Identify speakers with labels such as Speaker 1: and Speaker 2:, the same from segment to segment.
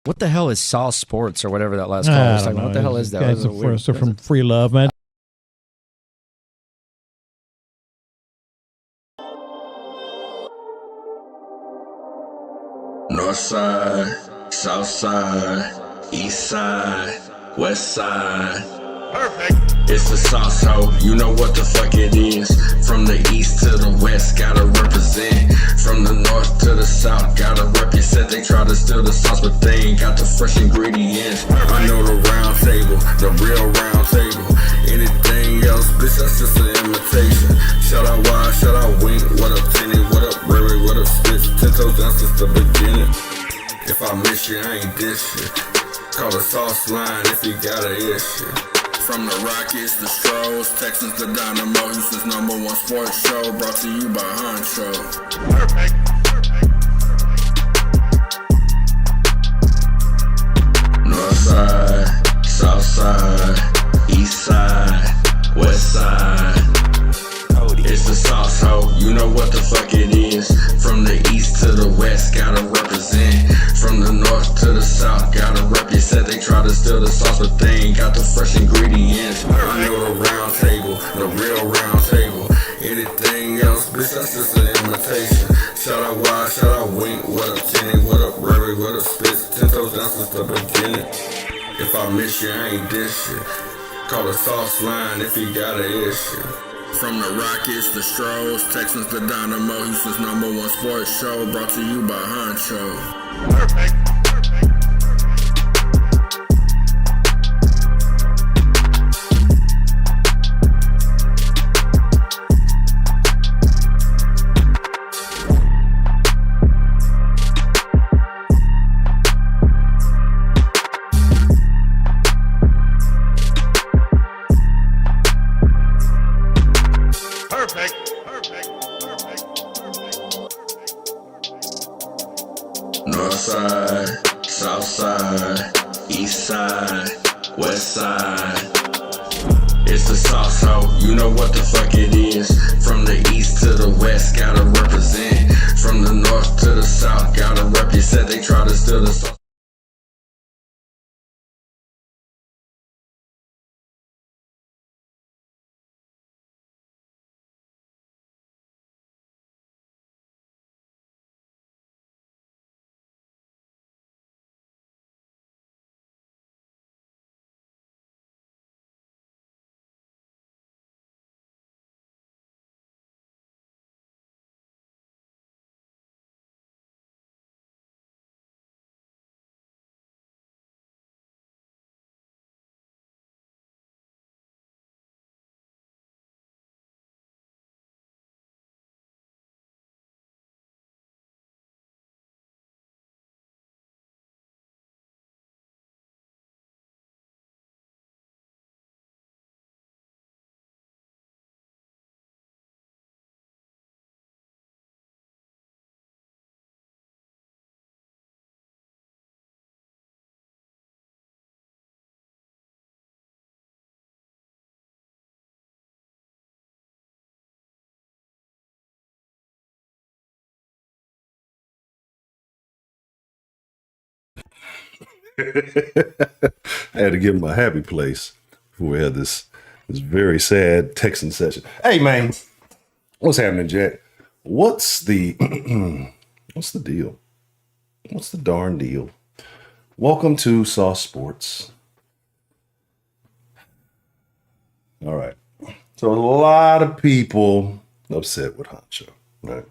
Speaker 1: What the hell is Sauce Sports or whatever that last call was talking about? What the hell is that?
Speaker 2: Guys are from Free Love, man.
Speaker 3: North side, south side, east side, west side. Perfect. It's the sauce ho, you know what the fuck it is. From the east to the west, gotta represent. From the north to the south, gotta represent. They try to steal the sauce, but they ain't got the fresh ingredients. I know the round table, the real round table. Anything else, bitch, that's just an imitation. Shout out Wide, shout out Wink, what up Tenny, what up Rary, what up Spitz. 10 toes down since the beginning. If I miss you, I ain't this shit. Call the sauce line if you got a issue. From the Rockets, the Stros, Texans, the Dynamo, Houston's #1 sports show, brought to you by Honcho. Perfect. North side, south side, east side, west side. It's the sauce ho, you know what the fuck it is. From the east to the west, gotta represent. From the north to the south, gotta represent. They try to steal the sauce, but they ain't got the fresh ingredients. I know the round table, the real round table. Anything else, bitch, that's just an imitation. Shout out Wide, shout out Wink, what up Tenny, what up Rary, what up Spitz. 10 toes down since the beginning. If I miss you, I ain't this shit. Call the sauce line if you got an issue. From the Rockets, the Stros, Texans, the Dynamo, Houston's #1 sports show, brought to you by Honcho. Perfect. North side, south side, east side, west side. It's the sauce ho, you know what the fuck it is. From the east to the west, gotta represent. From the north to the south, gotta represent. They try to steal the sauce.
Speaker 4: I had to give him a happy place before we had this very sad Texan session. Hey man, what's happening, Jack? What's the what's the deal? What's the darn deal? Welcome to Sauce Sports. All right. So a lot of people upset with Honcho, right?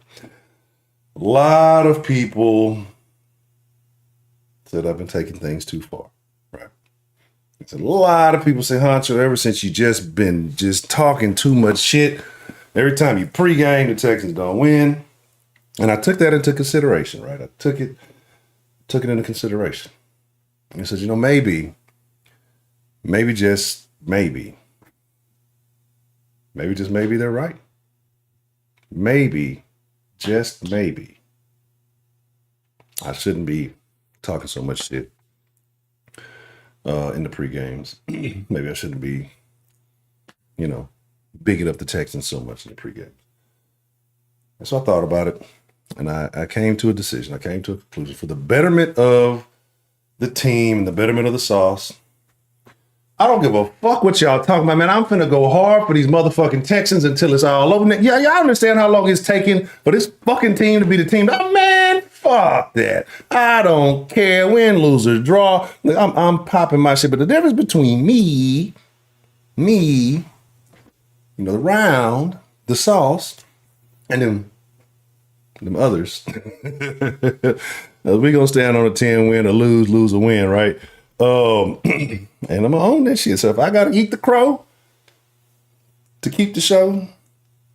Speaker 4: A lot of people said I've been taking things too far, right? It's a lot of people say, Honcho, ever since you been talking too much shit, every time you pregame, the Texans don't win. And I took that into consideration, right? I took it into consideration. And I said, maybe just maybe they're right. Maybe, just maybe, I shouldn't be talking so much shit in the pre-games. Maybe I shouldn't be, bigging up the Texans so much in the pre-games. And so I thought about it, and I came to a decision. I came to a conclusion for the betterment of the team, the betterment of the sauce. I don't give a fuck what y'all talking about, man. I'm finna go hard for these motherfucking Texans until it's all over. Yeah, y'all understand how long it's taking for this fucking team to be the team. Oh, man, fuck that. I don't care. Win, lose, or draw. Look, I'm popping my shit. But the difference between me, you know, the round, the sauce, and them others. We gonna stand on a 10 win or lose or win, right? And I'm gonna own that shit. So if I gotta eat the crow to keep the show,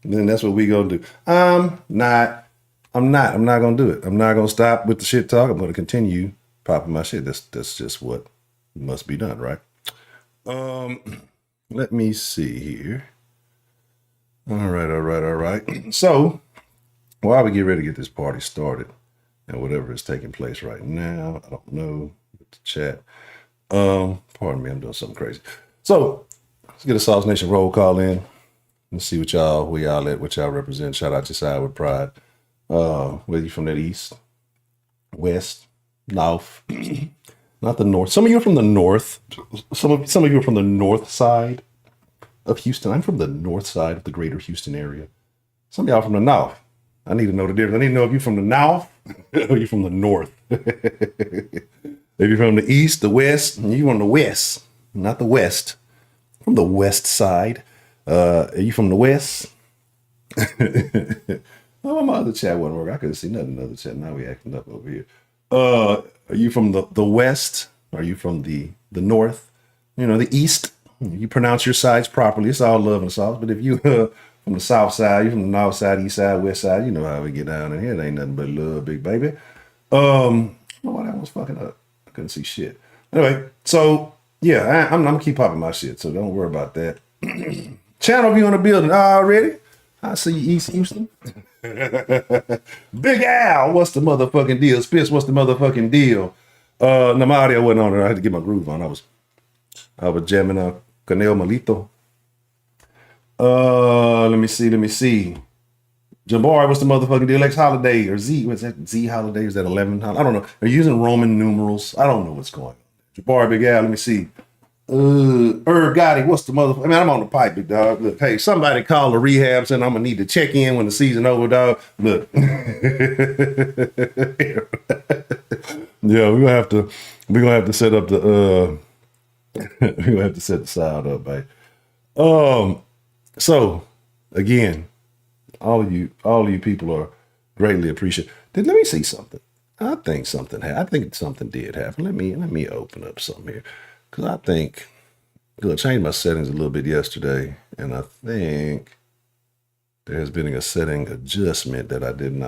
Speaker 4: then that's what we gonna do. I'm not gonna do it. I'm not gonna stop with the shit talk. I'm gonna continue popping my shit. That's just what must be done, right? Let me see here. All right. So while we get ready to get this party started and whatever is taking place right now, I don't know, with the chat. Pardon me, I'm doing something crazy. So let's get a Sauce Nation roll call in. Let's see what where y'all at, what y'all represent. Shout out your side with pride. Whether you from that east, west, north, not the north. Some of you are from the north. Some of you are from the north side of Houston. I'm from the north side of the greater Houston area. Some of y'all from the north. I need to know the difference. I need to know if you're from the north or you're from the north. If you're from the east, the west, and you're from the west, not the west. From the west side. Are you from the west? Oh, my other chat wasn't working. I couldn't see nothing in the other chat. Now we acting up over here. Are you from the west? Are you from the north? You know, the east? You pronounce your sides properly. It's all love and sauce. But if you from the south side, you from the north side, east side, west side, you know how we get down in here. It ain't nothing but love, big baby. I don't know why that one's fucking up. I couldn't see shit. Anyway, so yeah, I'm gonna keep popping my shit, so don't worry about that. Channel view in the building already. I see you, East Houston. Big Al, what's the motherfucking deal? Spitz, what's the motherfucking deal? No, my audio wasn't on there. I had to get my groove on. I was jamming Canel Malito. Let me see. Jabari, what's the motherfucking deal? X Holiday or Z? What's that? Z Holiday? Is that 11? I don't know. They're using Roman numerals. I don't know what's going on. Jabari, Big Al, let me see. Herb Gotti, what's the motherfucker? I mean, I'm on the pipe, big dog. Look, hey, somebody call the rehab saying I'm gonna need to check in when the season over, dog. Look. Yeah, we're gonna have to set up the we're gonna have to set the sound up, babe. So again, all of you people are greatly appreciated. Let me see something. I think something did happen. Let me open up something here. Because I think, I changed my settings a little bit yesterday, and I think there has been a setting adjustment that I didn't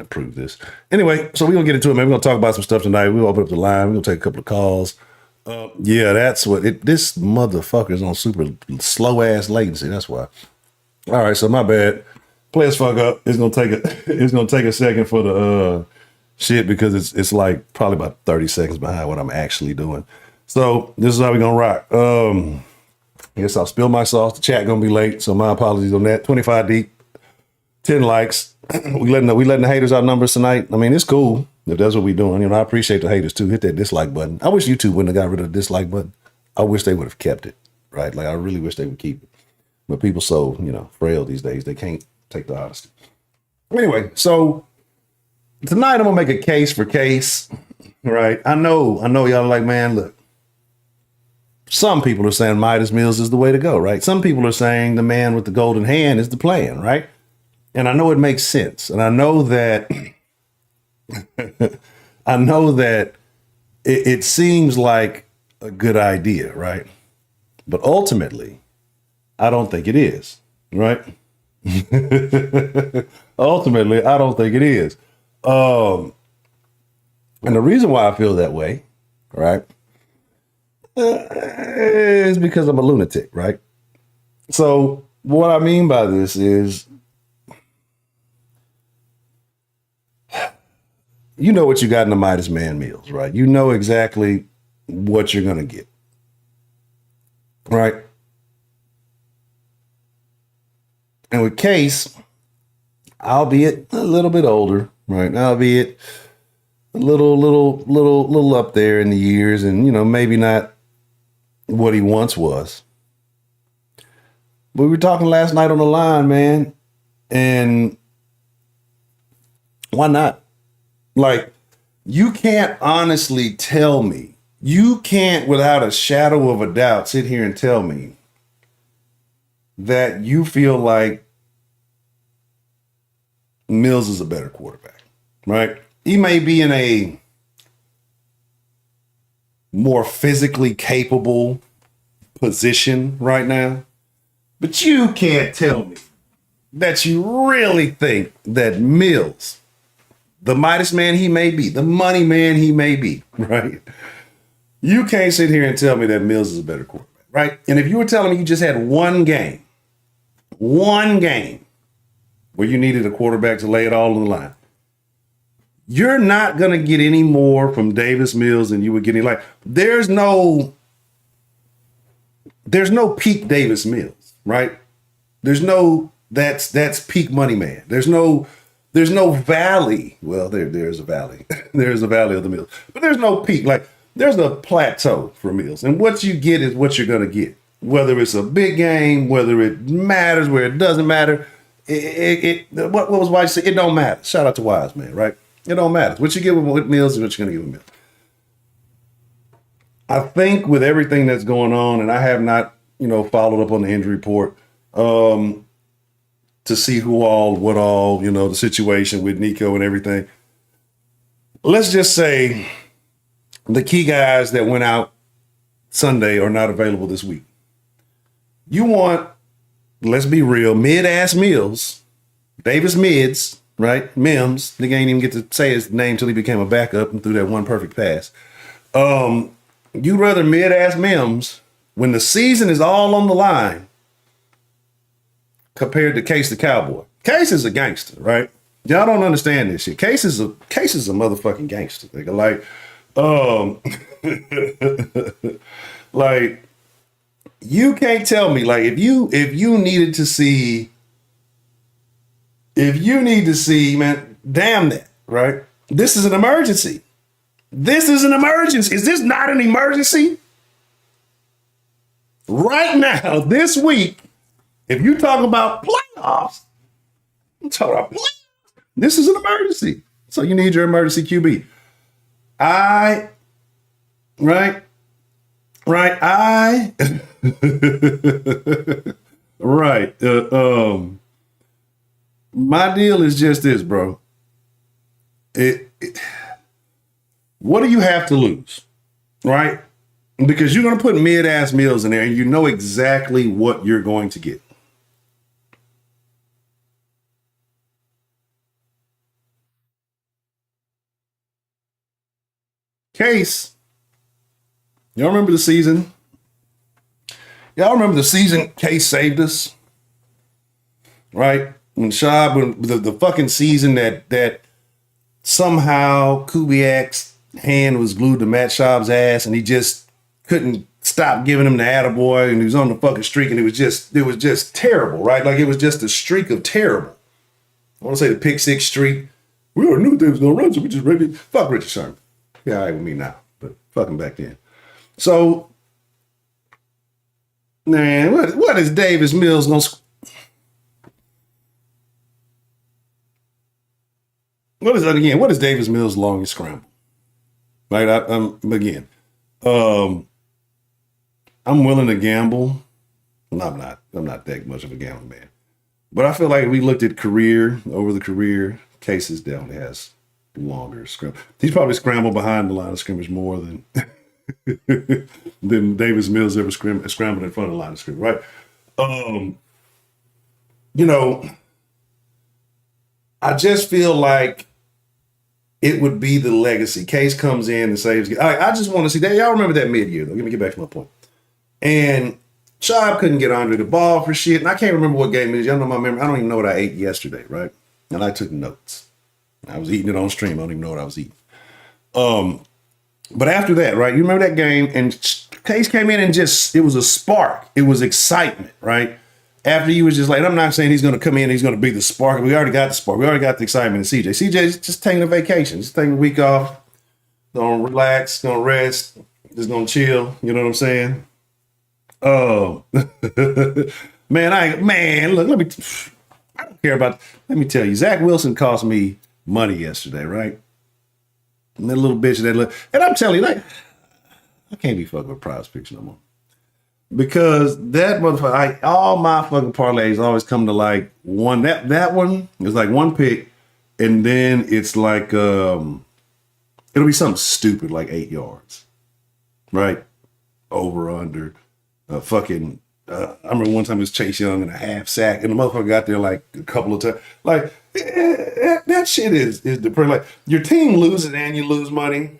Speaker 4: approve this. Anyway, so we're going to get into it, man. We're going to talk about some stuff tonight. We'll open up the line. We're going to take a couple of calls. Yeah, that's what this motherfucker is on super slow-ass latency. That's why. All right, so my bad. Play as fuck up. It's going to take a second for the shit because it's like probably about 30 seconds behind what I'm actually doing. So this is how we're gonna rock. I guess I'll spill my sauce. The chat gonna be late, so my apologies on that. 25 deep, 10 likes. we letting the haters out numbers tonight. I mean, it's cool if that's what we're doing. You know, I appreciate the haters too. Hit that dislike button. I wish YouTube wouldn't have got rid of the dislike button. I wish they would have kept it, right? Like I really wish they would keep it. But people so, frail these days, they can't take the honesty. Anyway, so tonight I'm gonna make a case for case, right? I know y'all are like, man, look. Some people are saying Midas Mills is the way to go, right? Some people are saying the man with the golden hand is the plan, right? And I know it makes sense. And I know that it seems like a good idea, right? But ultimately, I don't think it is, right? Ultimately, I don't think it is. And the reason why I feel that way, right, is because I'm a lunatic, right? So what I mean by this is, you know what you got in the Midas Man meals, right? You know exactly what you're going to get, right? And with Case, albeit a little bit older, right? Albeit a little up there in the years, and maybe not what he once was. But we were talking last night on the line, man, and why not? Like, you can't honestly tell me, you can't without a shadow of a doubt sit here and tell me that you feel like Mills is a better quarterback, right? He may be in a more physically capable position right now, but you can't tell me that you really think that Mills, the Midas man he may be, the money man he may be, right? You can't sit here and tell me that Mills is a better quarterback, right? And if you were telling me you just had one game where you needed a quarterback to lay it all on the line, you're not going to get any more from Davis Mills than you were getting. Like, there's no peak Davis Mills, right? There's no, that's peak money man. There's no valley. Well, there's a valley. There's a valley of the Mills, but there's no peak. Like, there's a plateau for Mills, and what you get is what you're going to get. Whether it's a big game, whether it matters, where it doesn't matter. What was Wise say? It don't matter. Shout out to Wise, man, right? It don't matter. What you give him with Mills is what you're going to give him Mills. I think with everything that's going on, and I have not, followed up on the injury report to see who all, what all, the situation with Nico and everything. Let's just say the key guys that went out Sunday are not available this week. You want, let's be real, mid-ass Mills, Davis Mids, right? Mims. Nigga ain't even get to say his name till he became a backup and threw that one perfect pass. You'd rather mid-ass Mims when the season is all on the line compared to Case the Cowboy. Case is a gangster, right? Y'all don't understand this shit. Case is a motherfucking gangster. Nigga. Like, you can't tell me, like, if you need to see, man, damn that, right? This is an emergency. This is an emergency. Is this not an emergency? Right now, this week, if you talk about playoffs, I'm talking about playoffs. This is an emergency. So you need your emergency QB. Right. My deal is just this, bro. What do you have to lose, right? Because you're going to put mid-ass Mills in there and you know exactly what you're going to get. Case, y'all remember the season? Y'all remember the season Case saved us? Right? When the fucking season that somehow Kubiak's hand was glued to Matt Schaub's ass and he just couldn't stop giving him the attaboy and he was on the fucking streak and it was just terrible, right? Like, it was just a streak of terrible. I want to say the pick six streak. We already knew they was going to run, so we just ready. Fuck Richard Sherman. Yeah, all right with me now, but fuck him back then. So, man, what is Davis Mills going to... What is Davis Mills' longest scramble? Right, I'm willing to gamble. No, I'm not that much of a gambling man. But I feel like if we looked at over the career, Cases definitely has longer scramble. He's probably scrambled behind the line of scrimmage more than than Davis Mills ever scrambled in front of the line of scrimmage, right? I just feel like it would be the legacy. Case comes in and saves. I just want to see that. Y'all remember that mid-year, though. Let me get back to my point. And Schaub couldn't get Andre the ball for shit. And I can't remember what game it is. Y'all know my memory. I don't even know what I ate yesterday, right? And I took notes. I was eating it on stream. I don't even know what I was eating. But after that, right? You remember that game? And Case came in and it was a spark. It was excitement, right? After he was just like, I'm not saying he's going to come in, he's going to be the spark. We already got the spark. We already got the excitement in CJ. CJ's just taking a vacation, just taking a week off, gonna relax, gonna rest, just gonna chill. You know what I'm saying? Oh, man, look, I don't care about, let me tell you, Zach Wilson cost me money yesterday, right? And that little bitch, and I'm telling you, like, I can't be fucking with Prize Picks no more. Because that motherfucker, all my fucking parlays always come to like one, that one is like one pick, and then it's like, it'll be something stupid like 8 yards, right? Over, under, fucking, I remember one time it was Chase Young and a half sack, and the motherfucker got there like a couple of times. Like, that shit is depressing. Like, your team loses and you lose money.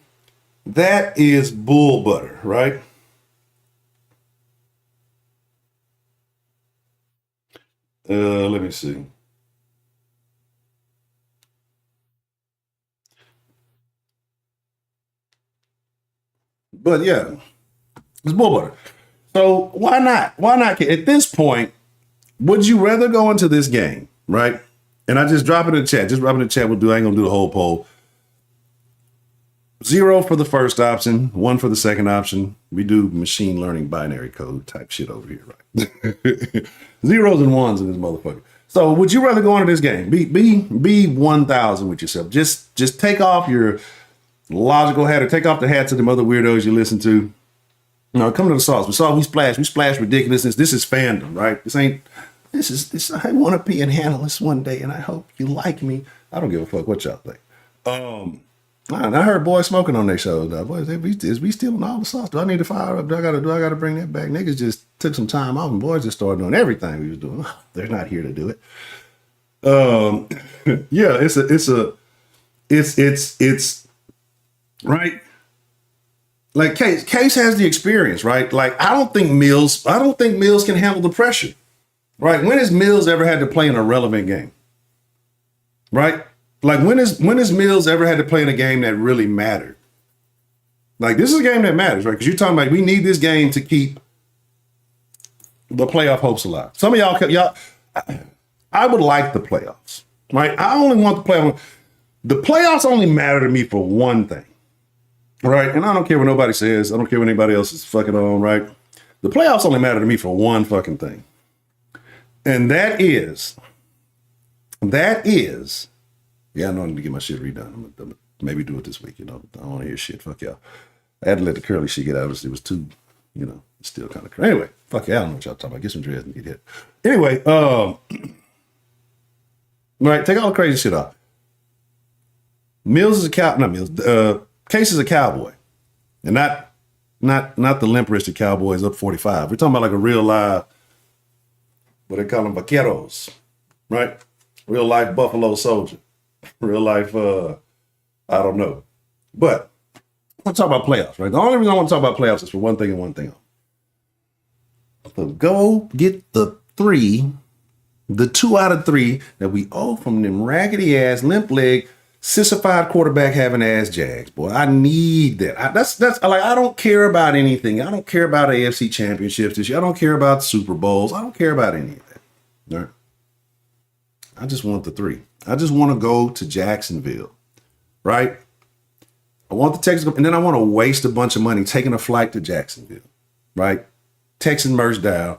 Speaker 4: That is bull butter, right? Let me see. But yeah, it's bull butter. So why not? Why not? At this point, would you rather go into this game, right? And I just drop it in the chat. Just drop it in the chat. I ain't gonna do the whole poll. 0 for the first option, 1 for the second option. We do machine learning binary code type shit over here, right? Zeros and ones in this motherfucker. So would you rather go into this game? Be 1,000 with yourself. Just take off your logical hat, or take off the hats of them other weirdos you listen to. No, come to the sauce. We splash ridiculousness. This is fandom, right? This I want to be an analyst one day, and I hope you like me. I don't give a fuck what y'all think. I heard boys smoking on their shows. Now, boys, is we stealing all the sauce? Do I need to fire up? Do I gotta bring that back? Niggas just took some time off, and boys just started doing everything we was doing. They're not here to do it. Yeah, it's right. Like Case has the experience, right? Like I don't think Mills can handle the pressure, right? When has Mills ever had to play in a relevant game, right? Like when has Mills ever had to play in a game that really mattered? Like this is a game that matters, right? Because you're talking about we need this game to keep the playoff hopes alive. Some of y'all, I would like the playoffs, right? I only want the playoffs. The playoffs only matter to me for one thing, right? And I don't care what nobody says. I don't care what anybody else is fucking on, right? The playoffs only matter to me for one fucking thing, and that is. Yeah, I know I need to get my shit redone. I'm gonna maybe do it this week. You know, I don't want to hear shit. Fuck y'all. I had to let the curly shit get out. It was too, you know, it's still kind of crazy. Anyway, fuck yeah, I don't know what y'all talking about. Get some dreads and get hit. Anyway, right, take all the crazy shit off. Mills is a cow. Not Mills. Case is a cowboy, and not the limp wristed Cowboys up 45. We're talking about like a real live, what they call them, vaqueros, right? Real life Buffalo Soldier. Real life, I don't know. But I want to talk about playoffs, right? The only reason I want to talk about playoffs is for one thing and one thing only. So go get the 2 out of 3 that we owe from them raggedy ass, limp leg, sissified quarterback having ass Jags, boy. I need that. That's like, I don't care about anything. I don't care about AFC championships this year. I don't care about Super Bowls. I don't care about any of that. All right. I just want the 3. I just want to go to Jacksonville, right? I want the Texans, and then I want to waste a bunch of money taking a flight to Jacksonville, right? Texan merch down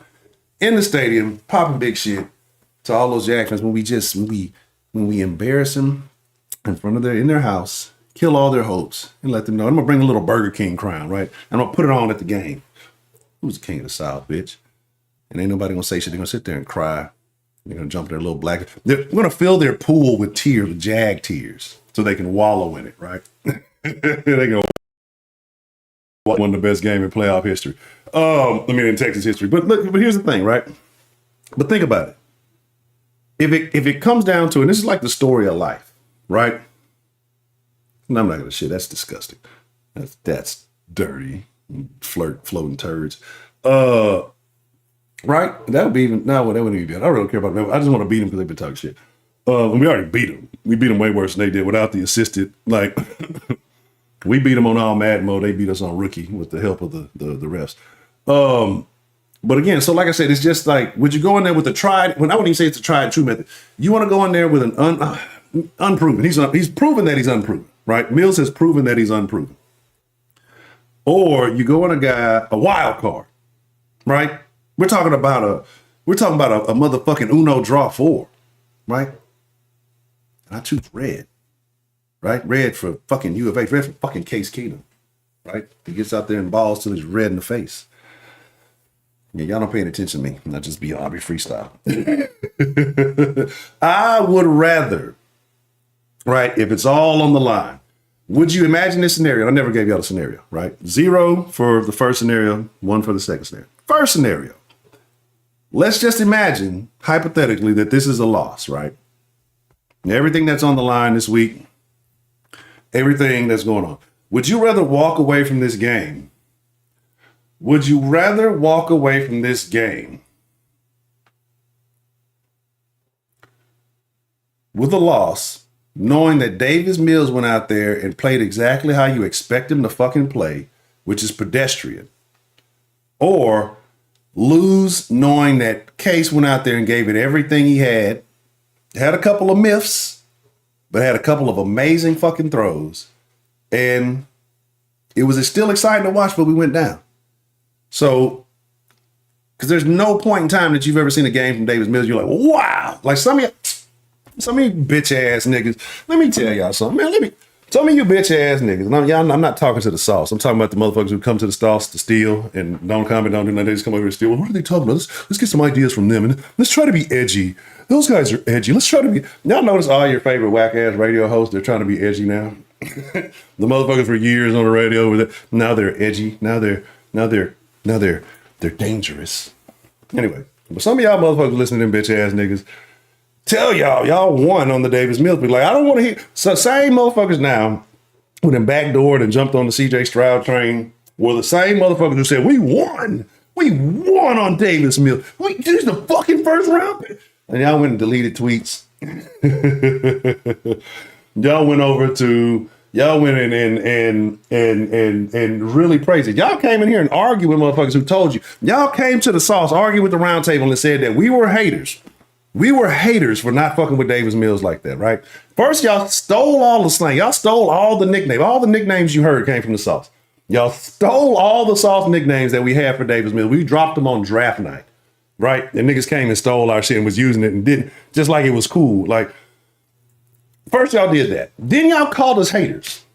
Speaker 4: in the stadium, popping big shit to all those Jacksons when we embarrass them in their house, kill all their hopes, and let them know. I'm gonna bring a little Burger King crown, right? I'm gonna put it on at the game. Who's the king of the South, bitch? And ain't nobody gonna say shit. They're gonna sit there and cry. They're gonna jump in their little black. They're gonna fill their pool with tears, with Jag tears, so they can wallow in it, right? They go one of the best game in playoff history. In Texas history. But look, but here's the thing, right? But think about it. If it comes down to it, and this is like the story of life, right? And I'm not gonna shit. That's disgusting. That's dirty. Floating turds. Right? That would be even. No, that wouldn't even be bad. I really don't care about them. I just want to beat them because they've been talking shit. And we already beat them. We beat them way worse than they did without the assisted. Like we beat them on all mad mode. They beat us on rookie with the help of the refs. But again, so like I said, it's just like, would you go in there with a tried? When I wouldn't even say it's a tried and true method. You want to go in there with an unproven. He's proven that he's unproven. Right? Mills has proven that he's unproven. Or you go on a wild card, right? We're talking about a motherfucking Uno draw 4, right? And I choose red, right? Red for fucking U of H, red for fucking Case Keenum, right? He gets out there and balls till he's red in the face. Yeah, y'all not paying attention to me. Not just be Aubrey freestyle. I would rather, right, if it's all on the line, would you imagine this scenario? I never gave y'all a scenario, right? 0 for the first scenario, 1 for the second scenario. First scenario. Let's just imagine, hypothetically, that this is a loss, right? And everything that's on the line this week, everything that's going on. Would you rather walk away from this game? Would you rather walk away from this game with a loss, knowing that Davis Mills went out there and played exactly how you expect him to fucking play, which is pedestrian, or lose knowing that Case went out there and gave it everything he had a couple of myths, but had a couple of amazing fucking throws, and it was still exciting to watch, but we went down. So, because there's no point in time that you've ever seen a game from Davis Mills, you're like, wow. Like some of you bitch ass niggas. Let me tell y'all something, man. Some of you bitch ass niggas. And I'm not talking to the sauce. I'm talking about the motherfuckers who come to the sauce to steal and don't comment, don't do nothing. They just come over and steal. Well, what are they talking about? Let's get some ideas from them and let's try to be edgy. Those guys are edgy. Let's try to be. Y'all notice all your favorite whack ass radio hosts, they're trying to be edgy now. The motherfuckers for years on the radio, now they're edgy. Now they're dangerous. Anyway, but some of y'all motherfuckers listening to them bitch ass niggas, tell y'all won on the Davis Mills. Be like, I don't want to hear. So same motherfuckers now who then backdoored and jumped on the CJ Stroud train were the same motherfuckers who said, we won on Davis Mills. This is the fucking first round pick. And y'all went and deleted tweets. Y'all went and really praised it. Y'all came in here and argued with motherfuckers who told you. Y'all came to the sauce, argued with the round table and said that we were haters. We were haters for not fucking with Davis Mills like that, right? First, y'all stole all the slang. Y'all stole all the nicknames. All the nicknames you heard came from the sauce. Y'all stole all the sauce nicknames that we had for Davis Mills. We dropped them on draft night, right? And niggas came and stole our shit and was using it and didn't, just like it was cool. Like, first y'all did that. Then y'all called us haters.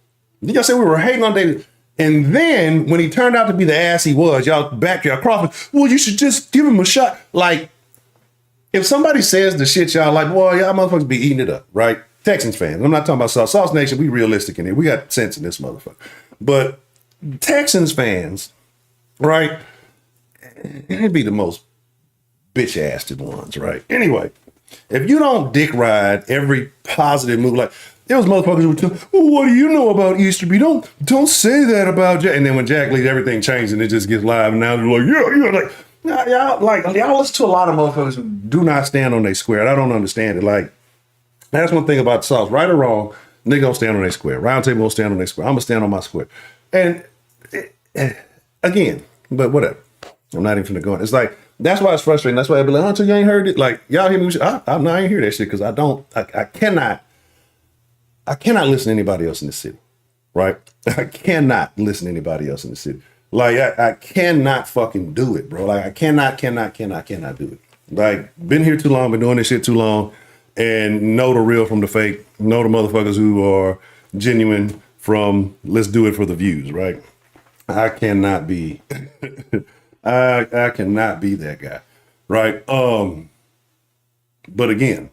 Speaker 4: Then y'all said we were hating on Davis. And then when he turned out to be the ass he was, y'all backed y'all crossed. Well, you should just give him a shot. Like, if somebody says the shit y'all like, boy, y'all motherfuckers be eating it up, right? Texans fans. I'm not talking about Sauce. Sauce Nation, we realistic in here. We got sense in this motherfucker. But Texans fans, right? It'd be the most bitch-assed ones, right? Anyway, if you don't dick ride every positive move, like there was motherfuckers who would tell, well, what do you know about Easterby? Don't say that about Jack. And then when Jack leaves, everything changes and it just gets live. And now they're like, yeah, like, y'all listen to a lot of motherfuckers who do not stand on their square. And I don't understand it. Like, that's one thing about the Sauce. Right or wrong, nigga gonna stand on their square. Round table gonna stand on their square. I'm gonna stand on my square. And again, but whatever. I'm not even finna go on. It's like, that's why it's frustrating. That's why I be like, until you ain't heard it. Like, y'all hear me? I ain't hear that shit because I cannot listen to anybody else in the city. Right? I cannot listen to anybody else in the city. Like, I cannot fucking do it, bro. Like, I cannot do it. Like, been here too long, been doing this shit too long, and know the real from the fake, know the motherfuckers who are genuine from let's do it for the views, right? I cannot be, I cannot be that guy, right? But again,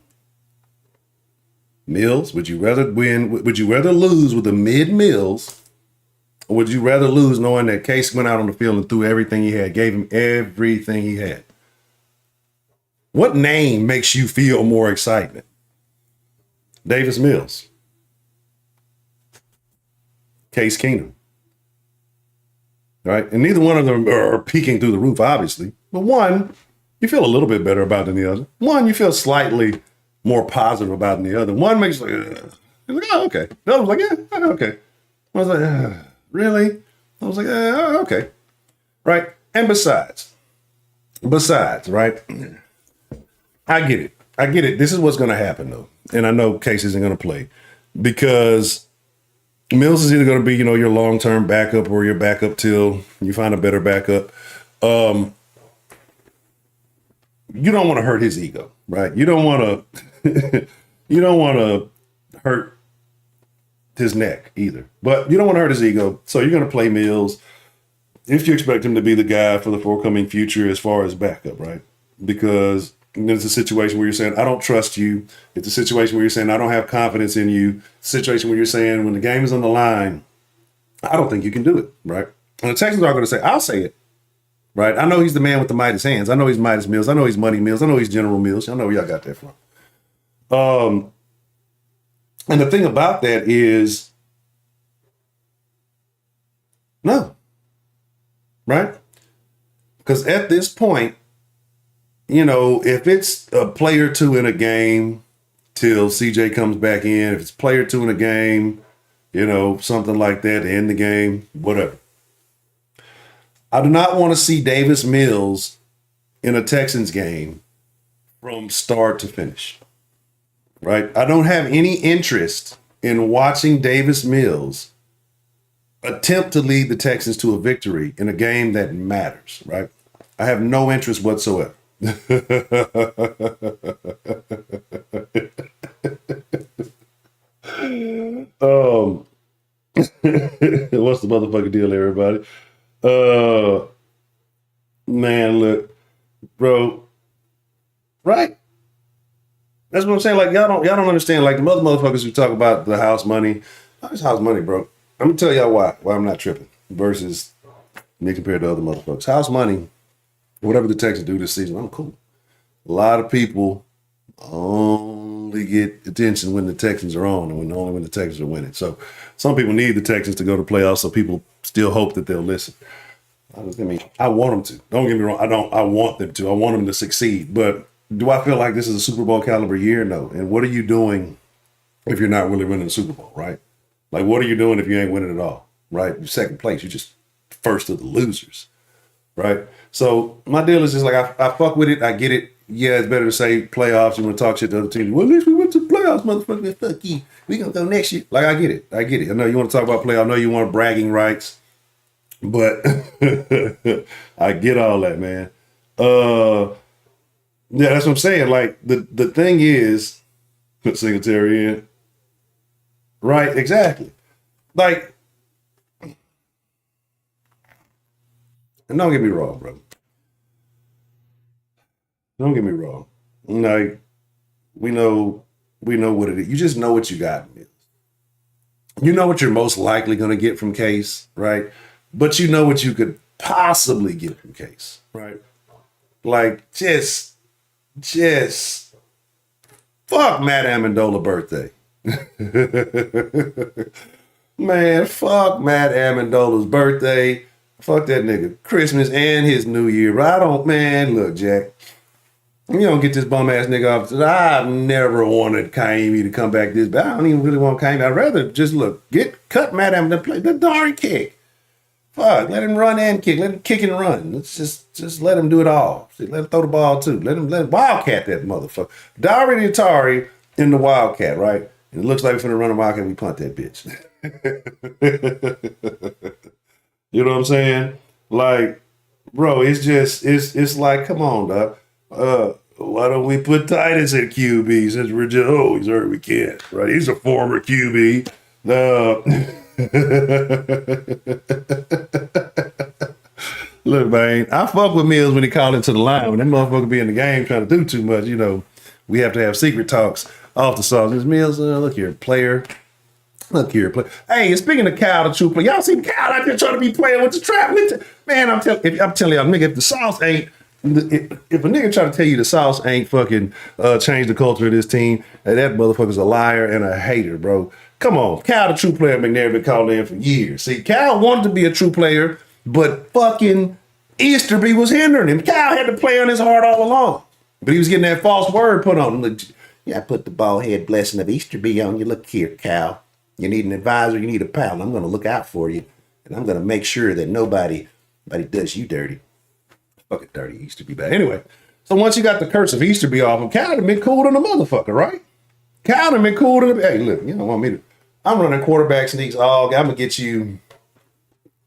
Speaker 4: Mills, would you rather lose with the mid Mills? Or would you rather lose knowing that Case went out on the field and threw everything he had, gave him everything he had? What name makes you feel more excitement? Davis Mills. Case Keenum. Right? And neither one of them are peeking through the roof, obviously. But one, you feel a little bit better about than the other. One, you feel slightly more positive about than the other. One makes you like, oh, okay. The other was like, yeah, okay. I was like, really? I was like, okay. Right? And besides, right? I get it. This is what's going to happen, though. And I know Case isn't going to play because Mills is either going to be, your long-term backup or your backup till you find a better backup. You don't want to hurt his ego, right? You don't want to you don't want to hurt his neck either. But you don't want to hurt his ego. So you're going to play Mills if you expect him to be the guy for the forthcoming future as far as backup, right? Because it's a situation where you're saying, I don't trust you. It's a situation where you're saying, I don't have confidence in you. It's a situation where you're saying, when the game is on the line, I don't think you can do it, right? And the Texans are going to say, I'll say it, right? I know he's the man with the Midas hands. I know he's Midas Mills. I know he's Money Mills. I know he's General Mills. I know where y'all got that from. And the thing about that is, no, right? Because at this point, if it's a play or two in a game till CJ comes back in, if it's a play or two in a game, something like that to end the game, whatever. I do not want to see Davis Mills in a Texans game from start to finish, right? I don't have any interest in watching Davis Mills attempt to lead the Texans to a victory in a game that matters, right? I have no interest whatsoever. What's the motherfucking deal, everybody? Man, look, bro, right? That's what I'm saying. Like, y'all don't understand. Like, the motherfuckers who talk about the house money. It's house money, bro. I'm gonna tell y'all why I'm not tripping versus me compared to other motherfuckers. House money, whatever the Texans do this season, I'm cool. A lot of people only get attention when the Texans are on and only when the Texans are winning. So some people need the Texans to go to playoffs, so people still hope that they'll listen. I mean, I want them to. Don't get me wrong. I want them to. I want them to succeed. But do I feel like this is a Super Bowl caliber year? No. And what are you doing if you're not really winning the Super Bowl, right? Like, what are you doing if you ain't winning at all, right? You're second place. You're just first of the losers, right? So my deal is just like, I fuck with it. I get it. Yeah, it's better to say playoffs. You want to talk shit to other teams. Well, at least we went to the playoffs, motherfucker. Fuck you. We going to go next year. Like, I get it. I know you want to talk about playoffs. I know you want bragging rights. But I get all that, man. Yeah, that's what I'm saying. Like, the thing is, put Singletary in. Right, exactly. Like, and don't get me wrong, bro. Don't get me wrong. Like, we know what it is. You just know what you got. You know what you're most likely going to get from Case, right? But you know what you could possibly get from Case, right? Like, just fuck Matt Amendola birthday. Man, fuck Matt Amendola's birthday. Fuck that nigga. Christmas and his New Year. Look, Jack. You don't get this bum ass nigga off. I've never wanted Kaimi to come back this bad. I don't even really want Kaimi. I'd rather just cut Matt Amendola, play the Dari kick. Fuck, let him run and kick. Let him kick and run. Let's just let him do it all. Let him throw the ball too. Let him wildcat that motherfucker. Dari the Atari in the wildcat, right? And it looks like we're finna run a wildcat and we punt that bitch. You know what I'm saying? Like, bro, it's like, come on, dog. Why don't we put Titus at QB since we're just, he's hurt, we can't, right? He's a former QB. Look, man, I fuck with Mills when he called into the line. When that motherfucker be in the game trying to do too much, we have to have secret talks off the sauce. Mills, look here, player. Look here, player. Hey, and speaking of Kyle, the true player, y'all see Kyle out there trying to be playing with the trap. Man, I'm telling y'all, nigga, if the sauce ain't, if a nigga try to tell you the sauce ain't fucking changed the culture of this team, that motherfucker's a liar and a hater, bro. Come on. Kyle, the true player, McNair been called in for years. See, Kyle wanted to be a true player, but fucking Easterby was hindering him. Kyle had to play on his heart all along. But he was getting that false word put on him. Look, I put the bald head blessing of Easterby on you. Look here, Kyle. You need an advisor, you need a pal. I'm going to look out for you. And I'm going to make sure that nobody does you dirty. Fucking dirty Easterby bad. Anyway, so once you got the curse of Easterby off him, Kyle done been cool than a motherfucker, right? Kyle done been cool than hey, look, you don't want me to. I'm running quarterback sneaks all. I'm gonna get you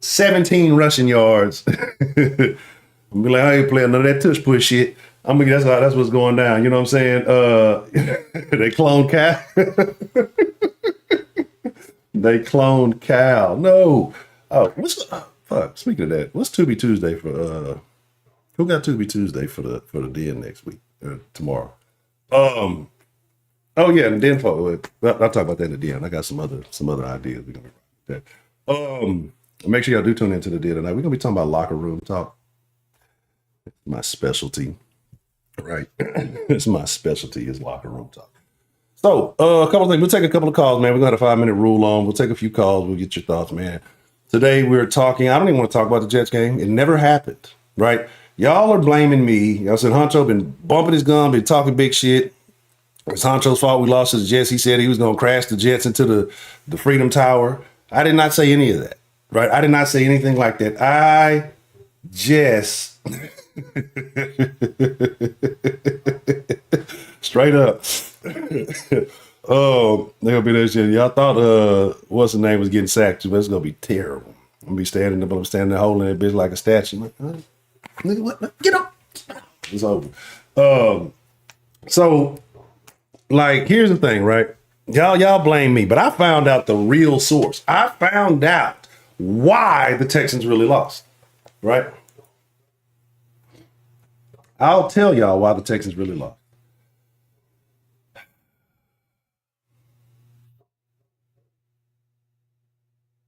Speaker 4: 17 rushing yards. I'm be like, I ain't playing none of that tush push shit. I'm gonna that's what's going down. You know what I'm saying? They cloned Cal. They cloned Cal. No. Oh, fuck. Speaking of that, what's Tubi Tuesday for? Who got Tubi Tuesday for the den next week? Tomorrow. Oh yeah, and then I'll talk about that in the den. I got some other ideas. We're gonna do that. Make sure y'all do tune into the den tonight. We're gonna be talking about locker room talk. My specialty, right? It's my specialty is locker room talk. So a couple of things. We'll take a couple of calls, man. We're gonna have a 5-minute rule on. We'll take a few calls. We'll get your thoughts, man. Today we're talking. I don't even want to talk about the Jets game. It never happened, right? Y'all are blaming me. Y'all said Honcho been bumping his gun, been talking big shit. It's Honcho's fault we lost to the Jets. He said he was going to crash the Jets into the Freedom Tower. I did not say any of that, right? I did not say anything like that. I just straight up. Oh, they're going to be that shit. Y'all thought what's the name was getting sacked, but it's going to be terrible. I'm going to be standing there holding that bitch like a statue. Like, nigga, what? Get up. It's over. So, like, here's the thing, right? Y'all blame me, but I found out the real source. I found out why the Texans really lost, right? I'll tell y'all why the Texans really lost.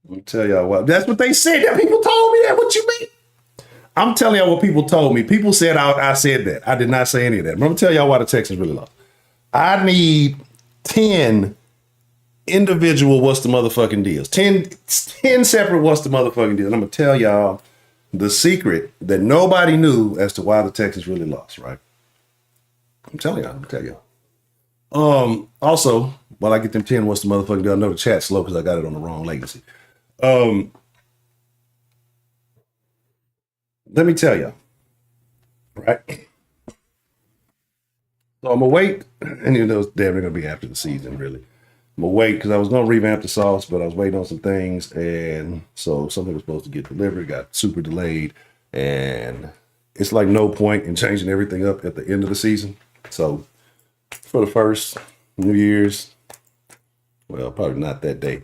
Speaker 4: Let me tell y'all why. That's what they said. That people told me that. What you mean? I'm telling y'all what people told me. People said I said that. I did not say any of that. But I'm going to tell y'all why the Texans really lost. I need 10 individual what's the motherfucking deals. 10 separate what's the motherfucking deals. I'm going to tell y'all the secret that nobody knew as to why the Texans really lost, right? I'm telling y'all. I'm going to tell y'all. Also, while I get them 10 what's the motherfucking deal, I know the chat's slow because I got it on the wrong latency. Let me tell you, right? So I'm gonna wait, and you know, it's damn near gonna be after the season, really. I'm gonna wait because I was gonna revamp the sauce, but I was waiting on some things, and so something was supposed to get delivered, got super delayed, and it's like no point in changing everything up at the end of the season. So for the first New Year's, well, probably not that day,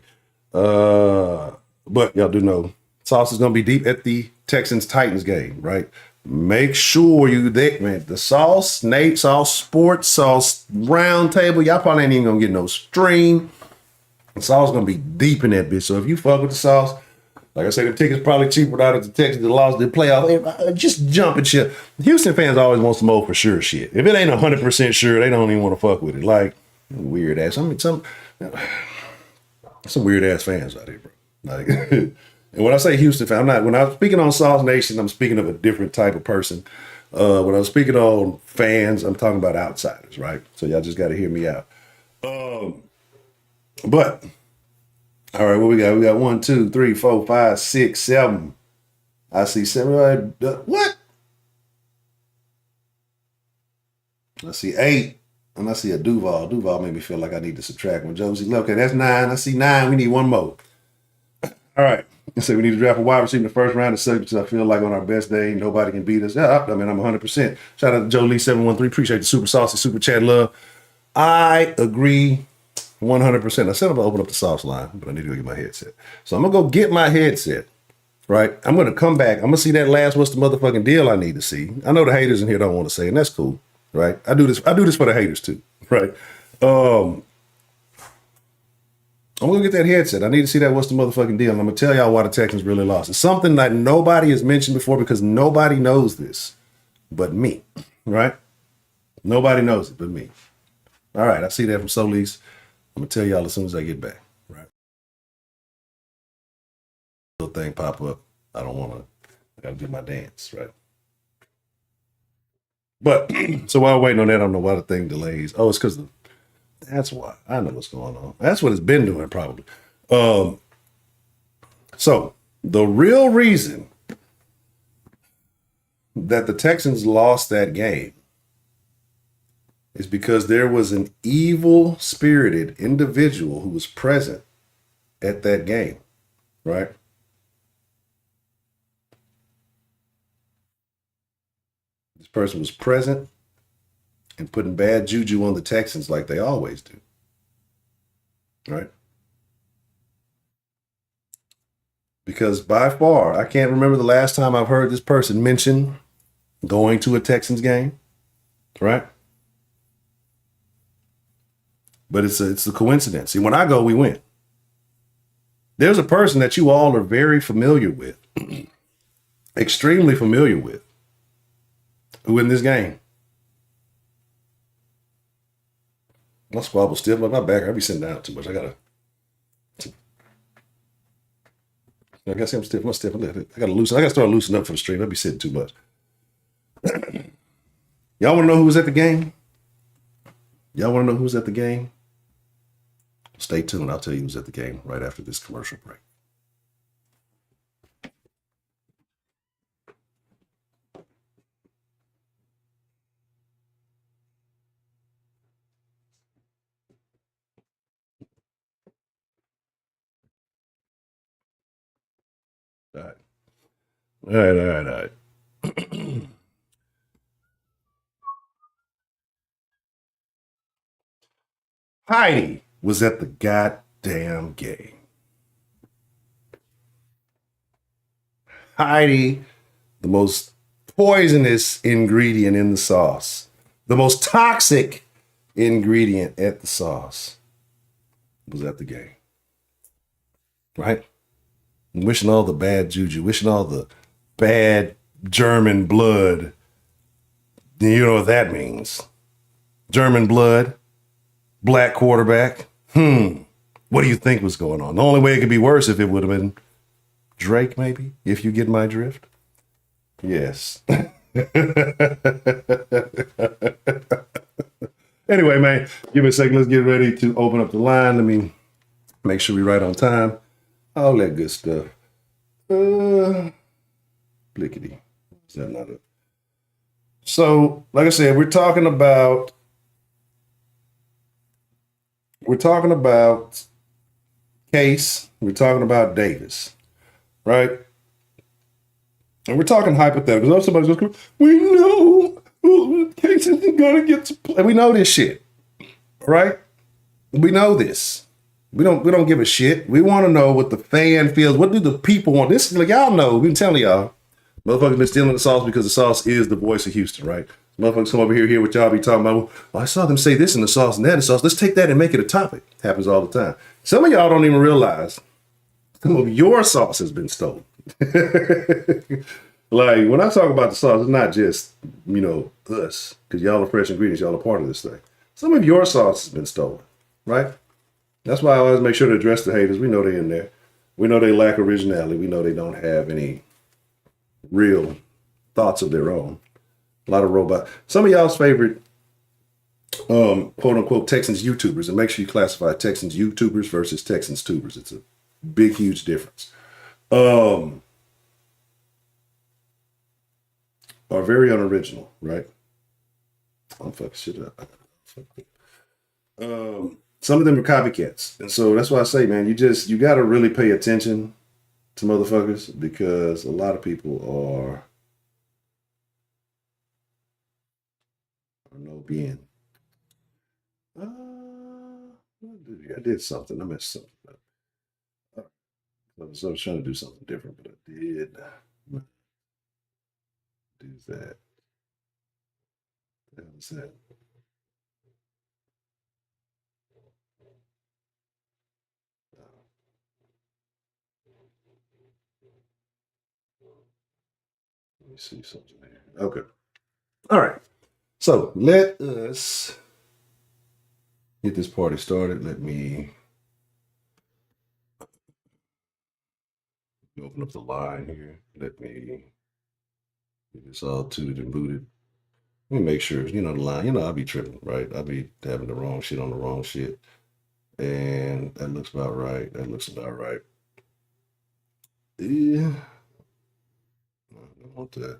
Speaker 4: but y'all do know sauce is gonna be deep at the Texans-Titans game, right? Make sure you there, man. The sauce, Nate, sauce, sports, sauce, round table. Y'all probably ain't even gonna get no stream. The sauce gonna be deep in that bitch. So if you fuck with the sauce, like I said, the tickets probably cheaper without the Texans that lost the playoff. Just jump and shit. Houston fans always want some more for sure shit. If it ain't 100% sure, they don't even want to fuck with it. Like weird ass. I mean, some weird ass fans out here, bro. Like. And when I say Houston fan, when I'm speaking on Sauce Nation, I'm speaking of a different type of person. When I'm speaking on fans, I'm talking about outsiders, right? So y'all just got to hear me out. But, all right, what we got? We got 1, 2, 3, 4, 5, 6, 7. I see 7. What? I see 8. And I see a Duval. Duval made me feel like I need to subtract one. Josie, okay, that's 9. I see 9. We need one more. All right. So we need to draft a wide receiver in the first round of subjects. I feel like on our best day, nobody can beat us. Yeah, I mean, I'm 100%. Shout out to Joe Lee 713. Appreciate the super saucy, super chat love. I agree 100%. I said I'm going to open up the sauce line, but I need to go get my headset. So I'm going to go get my headset, right? I'm going to come back. I'm going to see that last what's the motherfucking deal I need to see. I know the haters in here don't want to say, and that's cool, right? I do this for the haters too, right? I'm going to get that headset. I need to see that what's the motherfucking deal. And I'm going to tell y'all why the Texans really lost. It's something that nobody has mentioned before because nobody knows this but me, right? Nobody knows it but me. All right, I see that from Solis. I'm going to tell y'all as soon as I get back, right? Little thing pop up. I don't want to. I got to do my dance, right? But, so while waiting on that, I don't know why the thing delays. Oh, it's because that's why. I know what's going on. That's what it's been doing, probably. So the real reason that the Texans lost that game is because there was an evil-spirited individual who was present at that game, right? This person was present and putting bad juju on the Texans like they always do, right? Because by far, I can't remember the last time I've heard this person mention going to a Texans game, right? But it's a coincidence. See, when I go, we win. There's a person that you all are very familiar with, extremely familiar with, who in this game. My squabble's stiff, but my back, I be sitting down too much. I guess I'm stiff. I gotta loosen. I gotta start loosening up for the stream. I be sitting too much. Y'all want to know who was at the game? Y'all want to know who was at the game? Stay tuned. I'll tell you who's at the game right after this commercial break. All right. Heidi was at the goddamn game. Heidi, the most poisonous ingredient in the sauce, the most toxic ingredient at the sauce, was at the game. Right? I'm wishing all the bad juju, wishing all the bad German blood. You know what that means. German blood, black quarterback. What do you think was going on? The only way it could be worse if it would have been Drake, maybe, if you get my drift. Yes. Anyway, man, give me a second. Let's get ready to open up the line. Let me make sure we're right on time. All that good stuff. Blickety. Is that not it? So, like I said, we're talking about Case. We're talking about Davis, right? And we're talking hypotheticals. Somebody's going, we know Case isn't going to get to play. We know this shit, right? We know this. We don't give a shit. We want to know what the fan feels. What do the people want? This is like, y'all know. We've been telling y'all. Motherfuckers been stealing the sauce because the sauce is the voice of Houston, right? Motherfuckers come over here, hear what y'all be talking about. Well, I saw them say this in the sauce and that in the sauce. Let's take that and make it a topic. Happens all the time. Some of y'all don't even realize some of your sauce has been stolen. Like, when I talk about the sauce, it's not just, us, because y'all are fresh ingredients. Y'all are part of this thing. Some of your sauce has been stolen, right? That's why I always make sure to address the haters. We know they're in there. We know they lack originality. We know they don't have any real thoughts of their own. A lot of robot. Some of y'all's favorite, quote unquote, Texans YouTubers, and make sure you classify Texans YouTubers versus Texans tubers. It's a big, huge difference. Are very unoriginal, right? I'm fucking shit up. Some of them are copycats. And so that's why I say, man, you got to really pay attention to motherfuckers, because a lot of people are no bien. I did something. I messed something up. I was trying to do something different, but I did do that. That was it. Let me see something here. Okay. All right. So let us get this party started. Let me open up the line here. Let me get this all tooted and booted. Let me make sure, the line, I'll be tripping, right? I'll be having the wrong shit on the wrong shit. And that looks about right. Yeah. I don't want that.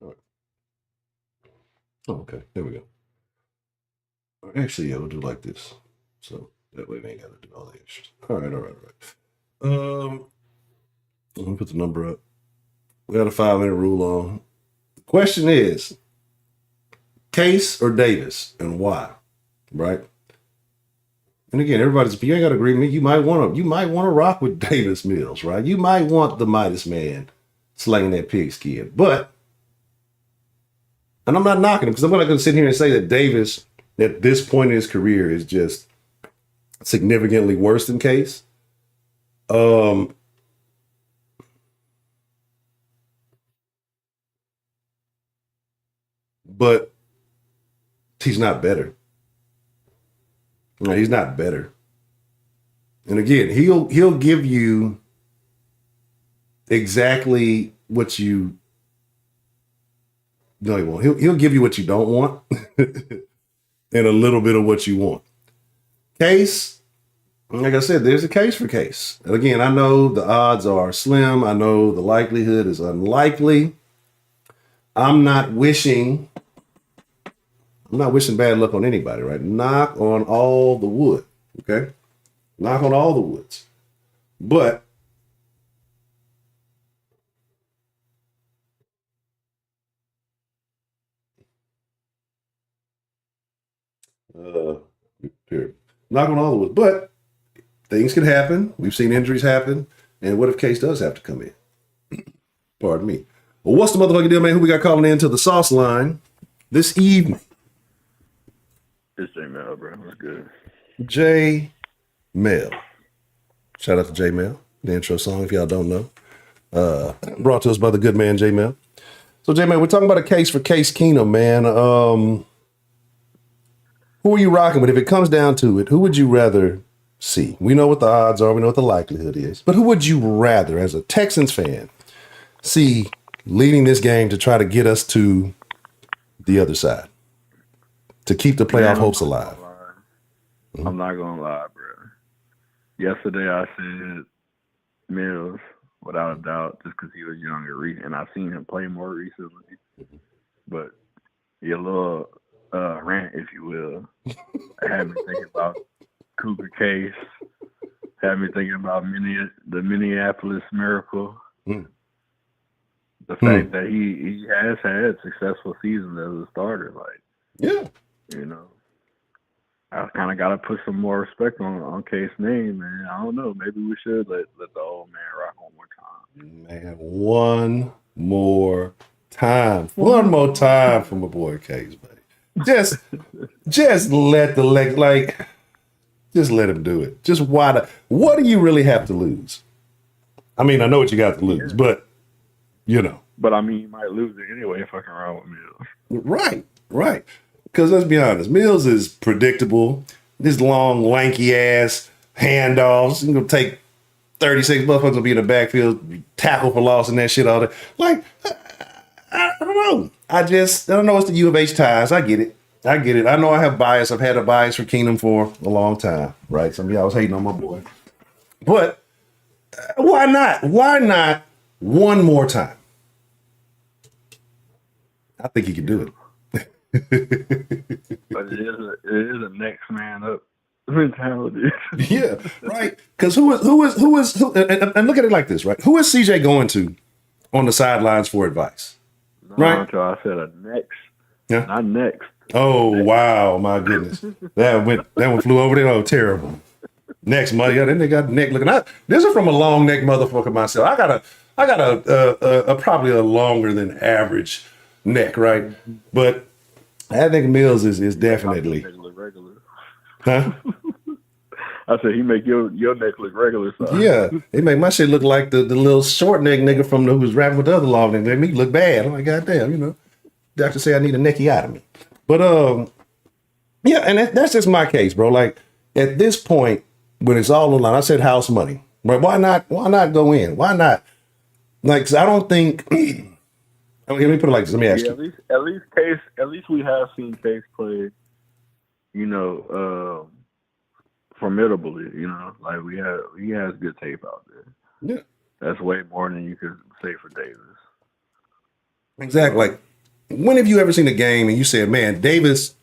Speaker 4: All right. Oh, okay, there we go. Actually, yeah, we'll do like this. So that way we ain't got to do all the extras. All right. Let me put the number up. We got a 5-minute rule on. The question is, Case or Davis, and why? Right? And again, if you ain't got to agree with me, you might want to rock with Davis Mills, right? You might want the Midas man slaying that pigskin. But, and I'm not knocking him because I'm not going to sit here and say that Davis at this point in his career is just significantly worse than Case. But he's not better. No, he's not better. And again, he'll give you exactly what you. No, he won't. He'll give you what you don't want, and a little bit of what you want. Case, like I said, there's a case for Case. And again, I know the odds are slim. I know the likelihood is unlikely. I'm not wishing bad luck on anybody, right? Knock on all the wood, okay? Knock on all the woods. But here. Knock on all the woods. But things can happen. We've seen injuries happen. And what if Case does have to come in? Pardon me. Well, what's the motherfucking deal, man? Who we got calling in to the sauce line this evening?
Speaker 5: It's J Mel, bro. What's good?
Speaker 4: J Mel. Shout out to J Mel, the intro song, if y'all don't know. Brought to us by the good man, J Mel. So, J Mel, we're talking about a case for Case Keenum, man. Who are you rocking with? If it comes down to it, who would you rather see? We know what the odds are, we know what the likelihood is. But who would you rather, as a Texans fan, see leading this game to try to get us to the other side? To keep the playoff hopes alive.
Speaker 5: I'm not gonna lie, bro. Yesterday I said Mills without a doubt, just because he was younger, and I've seen him play more recently. But your little rant, if you will, had me thinking about Cooper Case, had me thinking about the Minneapolis Miracle. The fact that he has had successful seasons as a starter, like.
Speaker 4: Yeah.
Speaker 5: You know, I kind of got to put some more respect on Case name, man. I don't know. Maybe we should let the old man rock one more time.
Speaker 4: Man, one more time. One more time for my boy Case, buddy. Just let the legs, just let him do it. Just what do you really have to lose? I mean, I know what you got to lose, but, you know.
Speaker 5: But, I mean, you might lose it anyway fucking around with Mills.
Speaker 4: Right. Because let's be honest, Mills is predictable. This long, lanky ass handoffs. He's going to take 36 motherfuckers will be in the backfield, tackle for loss and that shit all day. I don't know. I don't know. It's the U of H ties. I get it. I know I have bias. I've had a bias for Keenum for a long time, right? Some of y'all was hating on my boy. But why not? Why not one more time? I think he can do it.
Speaker 5: But it is a next man up mentality.
Speaker 4: Yeah, right. Because who is and look at it like this, right? Who is CJ going to on the sidelines for advice? Right?
Speaker 5: I said a next.
Speaker 4: Yeah.
Speaker 5: Not next.
Speaker 4: Oh next. Wow, my goodness. that one flew over there. Oh, terrible. Next money. Yeah, then they got neck looking out. This is from a long neck motherfucker myself. I got a probably a longer than average neck, right? But I think Mills is definitely.
Speaker 5: Regular.
Speaker 4: Huh?
Speaker 5: I said he make your neck look regular size.
Speaker 4: Yeah, he make my shit look like the little short neck nigga from who was rapping with the other long neck. They make me look bad. I'm like, goddamn, you know. Doctor say I need a neckiotomy. But yeah, and that's just my case, bro. Like at this point, when it's all on line, I said house money. Right? Why not go in? Why not? Like, 'cause I don't think. Let me put it like this. Let me ask you.
Speaker 5: At least we have seen Case play, you know, formidably. You know, like he has good tape out there.
Speaker 4: Yeah,
Speaker 5: that's way more than you could say for Davis.
Speaker 4: Exactly. Like when have you ever seen a game and you said, man, Davis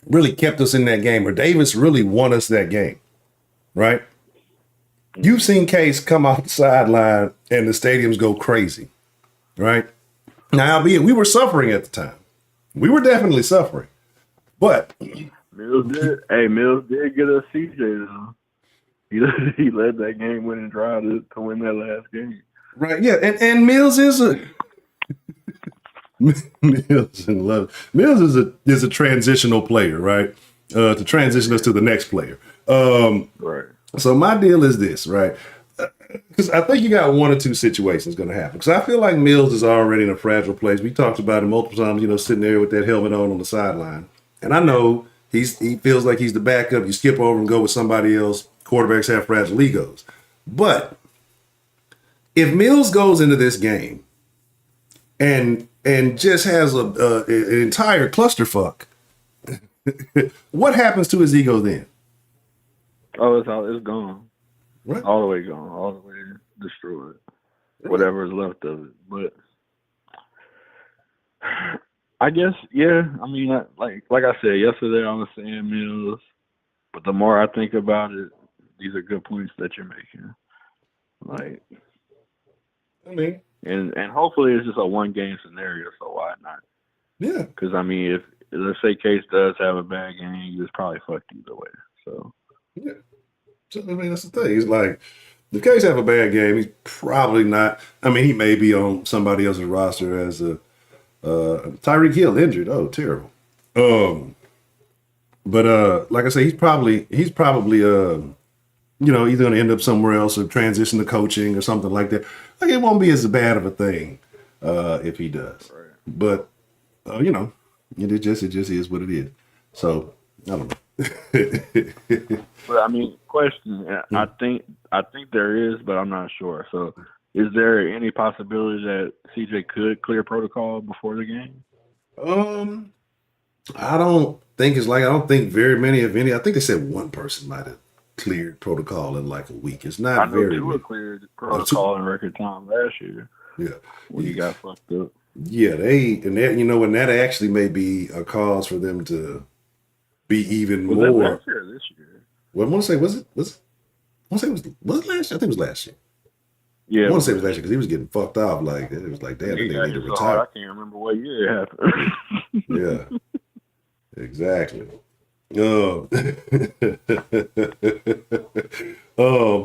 Speaker 4: really kept us in that game, or Davis really won us that game, right? You've seen Case come off the sideline and the stadiums go crazy, right? Now, albeit we were suffering at the time. We were definitely suffering. But
Speaker 5: Mills did get us CJ though. He led that game winning drive to win that last game.
Speaker 4: Right, yeah, and Mills is a Mills is a transitional player, right? To transition us to the next player.
Speaker 5: Right.
Speaker 4: So my deal is this, right? Because I think you got one or two situations going to happen. Because I feel like Mills is already in a fragile place. We talked about it multiple times, sitting there with that helmet on the sideline. And I know he feels like he's the backup. You skip over and go with somebody else. Quarterbacks have fragile egos. But if Mills goes into this game and just has an entire clusterfuck, what happens to his ego then?
Speaker 5: Oh, it's gone.
Speaker 4: Right.
Speaker 5: All the way gone. All the way destroyed. Right. Whatever is left of it. But I guess, yeah. I mean, like I said yesterday, I was saying Mills. But the more I think about it, these are good points that you're making. Like,
Speaker 4: I mean,
Speaker 5: and hopefully it's just a one-game scenario, so why not?
Speaker 4: Yeah.
Speaker 5: Because, I mean, if let's say Case does have a bad game, it's probably fucked either way. So,
Speaker 4: yeah. So, I mean, that's the thing. He's like, if Case have a bad game, he's probably not. I mean, he may be on somebody else's roster as a Tyreek Hill injured. Oh, terrible. But like I say, he's probably either going to end up somewhere else or transition to coaching or something like that. Like, it won't be as bad of a thing if he does.
Speaker 5: Right.
Speaker 4: But it just is what it is. So I don't know.
Speaker 5: But I mean, question. I think there is, but I'm not sure. So, is there any possibility that CJ could clear protocol before the game?
Speaker 4: I don't think I don't think very many, if any. I think they said one person might have cleared protocol in like a week. It's not very.
Speaker 5: Tua cleared protocol in record time last year.
Speaker 4: Yeah,
Speaker 5: when he got fucked up.
Speaker 4: Yeah, and that actually may be a cause for them to be even more.
Speaker 5: Was it last year or this year?
Speaker 4: Well, I want to say was it last year? I think it was last year.
Speaker 5: Yeah,
Speaker 4: I want to say it was last year because he was getting fucked off. Like, it was like, damn, they need to retire.
Speaker 5: I can't remember what year it happened.
Speaker 4: Yeah, exactly. But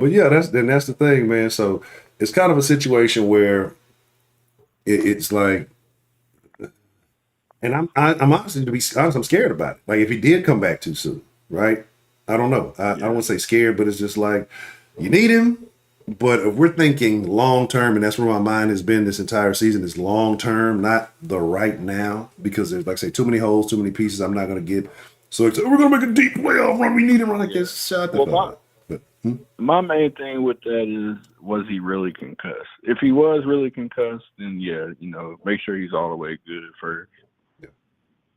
Speaker 4: yeah, that's the thing, man. So it's kind of a situation where it's like, and I'm honestly, to be honest, I'm scared about it. Like, if he did come back too soon, right? I don't know. I don't want to say scared, but it's just like, you need him. But if we're thinking long term, and that's where my mind has been this entire season, is long term, not the right now, because there's, like I say, too many holes, too many pieces I'm not going to get. So it's, we're going to make a deep playoff run. We need him. Like this. Shut the fuck up.
Speaker 5: My main thing with that is, was he really concussed? If he was really concussed, then make sure he's all the way good at first.
Speaker 4: Yeah.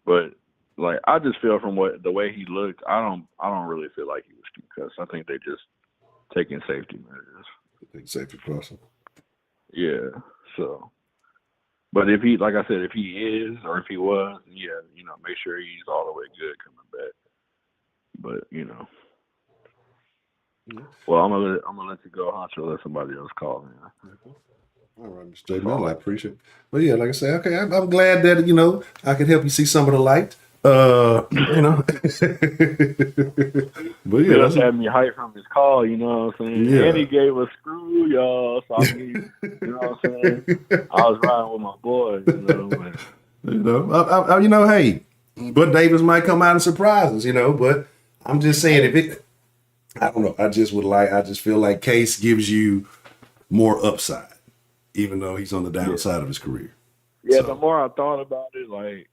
Speaker 5: But like, I just feel from the way he looked, I don't really feel like he was concussed. I think they just taking safety measures.
Speaker 4: Safety precaution.
Speaker 5: Yeah. So, but if he, like I said, if he is or if he was, make sure he's all the way good coming back. But well, I'm gonna let you go, Honcho. Let somebody else call me.
Speaker 4: All right, Mr. J. Mel, I appreciate it. But yeah, like I say, okay, I'm glad that I can help you see some of the light. But yeah,
Speaker 5: that's had me hyped from his call. You know what I'm saying?
Speaker 4: Yeah.
Speaker 5: And he gave a screw, y'all. So I mean, you know what I'm saying? I was riding with my boys.
Speaker 4: Hey, but Davis might come out and surprise us. But I'm just saying, I don't know. I just feel like Case gives you more upside, even though he's on the downside of his career.
Speaker 5: Yeah, so the more I thought about it, like,